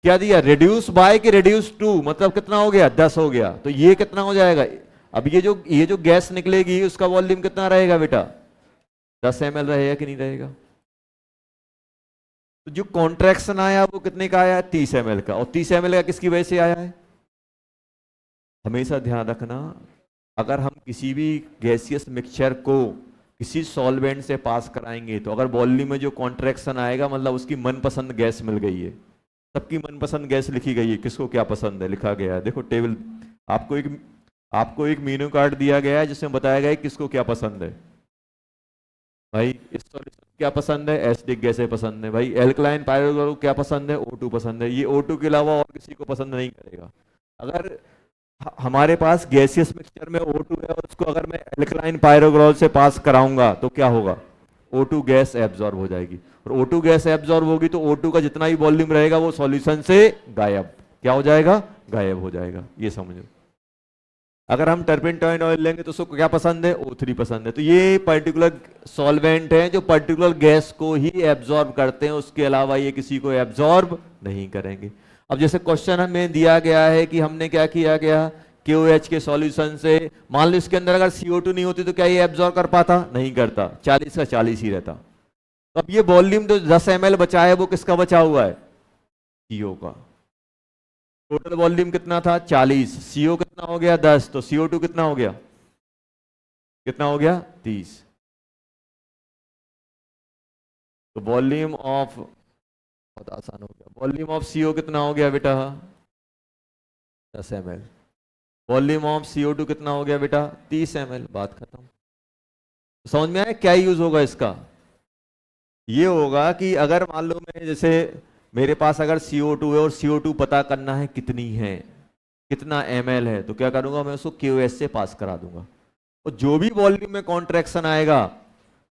क्या दिया, रिड्यूस बाय कि रिड्यूस टू, मतलब कितना हो गया 10 हो गया, तो ये कितना हो जाएगा, अब ये जो गैस निकलेगी उसका वॉल्यूम कितना रहेगा बेटा, 10 ml रहेगा कि नहीं रहेगा। तो जो कॉन्ट्रैक्शन आया वो कितने का आया, 30 ml का, और 30 ml का किसकी वजह से आया है, हमेशा ध्यान रखना, अगर हम किसी भी गैसियस मिक्सचर को किसी सॉल्वेंट से पास कराएंगे तो अगर वॉल्यूम में जो कॉन्ट्रैक्शन आएगा मतलब उसकी मनपसंद गैस मिल गई है। सबकी मनपसंद गैस लिखी गई है, किसको क्या पसंद है लिखा गया है। देखो टेबल, आपको एक मेनू कार्ड दिया गया है जिसमें बताया गया है किसको क्या पसंद है। भाई इस सॉल्यूशन क्या पसंद है, एसिडिक गैसें पसंद है। भाई एल्कलाइन पायरोक्लोराइड को क्या पसंद है, O2 पसंद है। ये O2 के अलावा और किसी को पसंद नहीं करेगा। अगर हमारे पास गैसियस मिक्सचर में O2 है और उसको अगर मैं एल्कलाइन पायरोक्लोराइड से पास कराऊंगा तो क्या होगा, O2 गैस एब्जॉर्ब हो जाएगी। और O2 गैस एब्जॉर्ब होगी तो O2 का जितना भी वॉल्यूम रहेगा वो सॉल्यूशन से गायब, क्या हो जाएगा, गायब हो जाएगा। ये समझो। अगर हम टर्पेंटाइन ऑयल लेंगे तो उसको क्या पसंद है, O3 पसंद है। तो ये पर्टिकुलर सॉल्वेंट हैं जो पर्टिकुलर गैस को ही एब्जॉर्ब करते हैं, उसके अलावा ये किसी को एब्जॉर्ब नहीं करेंगे। अब जैसे क्वेश्चन हमें दिया गया है कि हमने क्या किया गया, KOH के सॉल्यूशन से, मान लो इसके अंदर अगर CO2 नहीं होती तो क्या ये एब्जॉर्ब कर पाता, नहीं करता, 40 का 40 ही रहता। तो अब ये वॉल्यूम जो 10 ml बचा है वो किसका बचा हुआ है, CO का। टोटल वॉल्यूम कितना था 40, CO कितना हो गया 10, तो CO2 कितना हो गया, कितना हो गया 30। तो वॉल्यूम ऑफ, बहुत आसान हो गया, वॉल्यूम ऑफ CO कितना हो गया बेटा 10 ml। वॉल्यूम ऑफ CO2 कितना हो गया बेटा 30 ml। बात खत्म। तो समझ में आया क्या यूज होगा इसका। ये होगा कि अगर मान लो मैं जैसे मेरे पास अगर CO2 है और CO2 पता करना है कितनी है, कितना ml है, तो क्या करूंगा मैं उसको KOH से पास करा दूंगा। और जो भी वॉल्यूम में कॉन्ट्रैक्शन आएगा,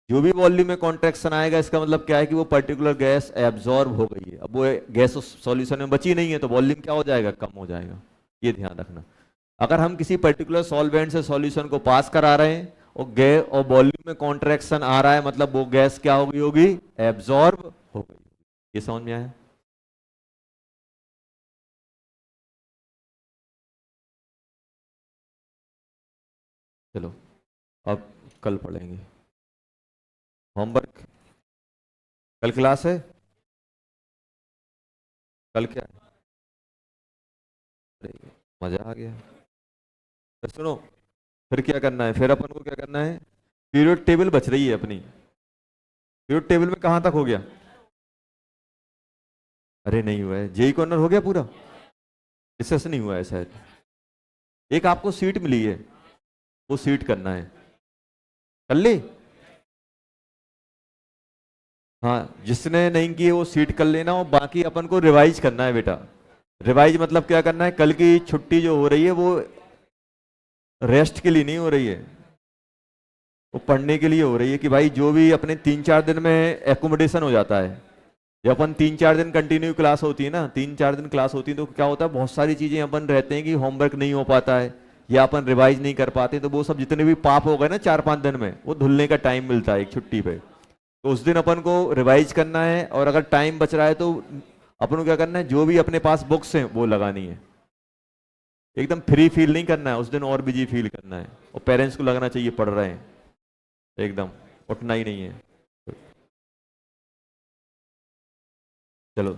जो भी वॉल्यूम में कॉन्ट्रैक्शन आएगा, इसका मतलब क्या है कि वो पर्टिकुलर गैस एब्जॉर्ब हो गई है। अब वो गैस उस सॉल्यूशन में बची नहीं है तो वॉल्यूम क्या हो जाएगा, कम हो जाएगा। ये ध्यान रखना। अगर हम किसी पर्टिकुलर सॉल्वेंट से सॉल्यूशन को पास करा रहे हैं और गैस और वॉल्यूम में कॉन्ट्रैक्शन आ रहा है, मतलब वो गैस क्या हो गई होगी, एब्जॉर्ब हो गई। ये समझ में आया। चलो अब कल पढ़ेंगे। होमवर्क, कल क्लास है, कल क्या है, अरे मजा आ गया। तो सुनो, फिर क्या करना है, फिर अपन को क्या करना है, पीरियड टेबल बच रही है अपनी। पीरियड टेबल में कहां तक हो गया, अरे नहीं हुआ है, जेई कॉर्नर हो गया पूरा, डिस्कस नहीं हुआ है शायद। एक आपको सीट मिली है, वो सीट करना है, कर ली। हाँ जिसने नहीं की है वो सीट कर लेना, और बाकी अपन को रिवाइज करना है बेटा। रिवाइज मतलब क्या करना है, कल की छुट्टी जो हो रही है वो रेस्ट के लिए नहीं हो रही है, वो पढ़ने के लिए हो रही है। कि भाई जो भी अपने 3-4 दिन में एकोमोडेशन हो जाता है, जब अपन 3-4 दिन कंटिन्यू क्लास होती है ना, 3-4 दिन क्लास होती है तो क्या होता है, बहुत सारी चीजें अपन रहते हैं कि होमवर्क नहीं हो पाता है या अपन रिवाइज नहीं कर पाते, तो वो सब जितने भी पाप हो गए ना 4-5 दिन में, वो धुलने का टाइम मिलता है एक छुट्टी पे। तो उस दिन अपन को रिवाइज करना है, और अगर टाइम बच रहा है तो अपन को क्या करना है, जो भी अपने पास बुक्स हैं वो लगानी है। एकदम फ्री फील नहीं करना है उस दिन, और बिजी फील करना है। और पेरेंट्स को लगना चाहिए पढ़ रहे हैं, एकदम उठना ही नहीं है। चलो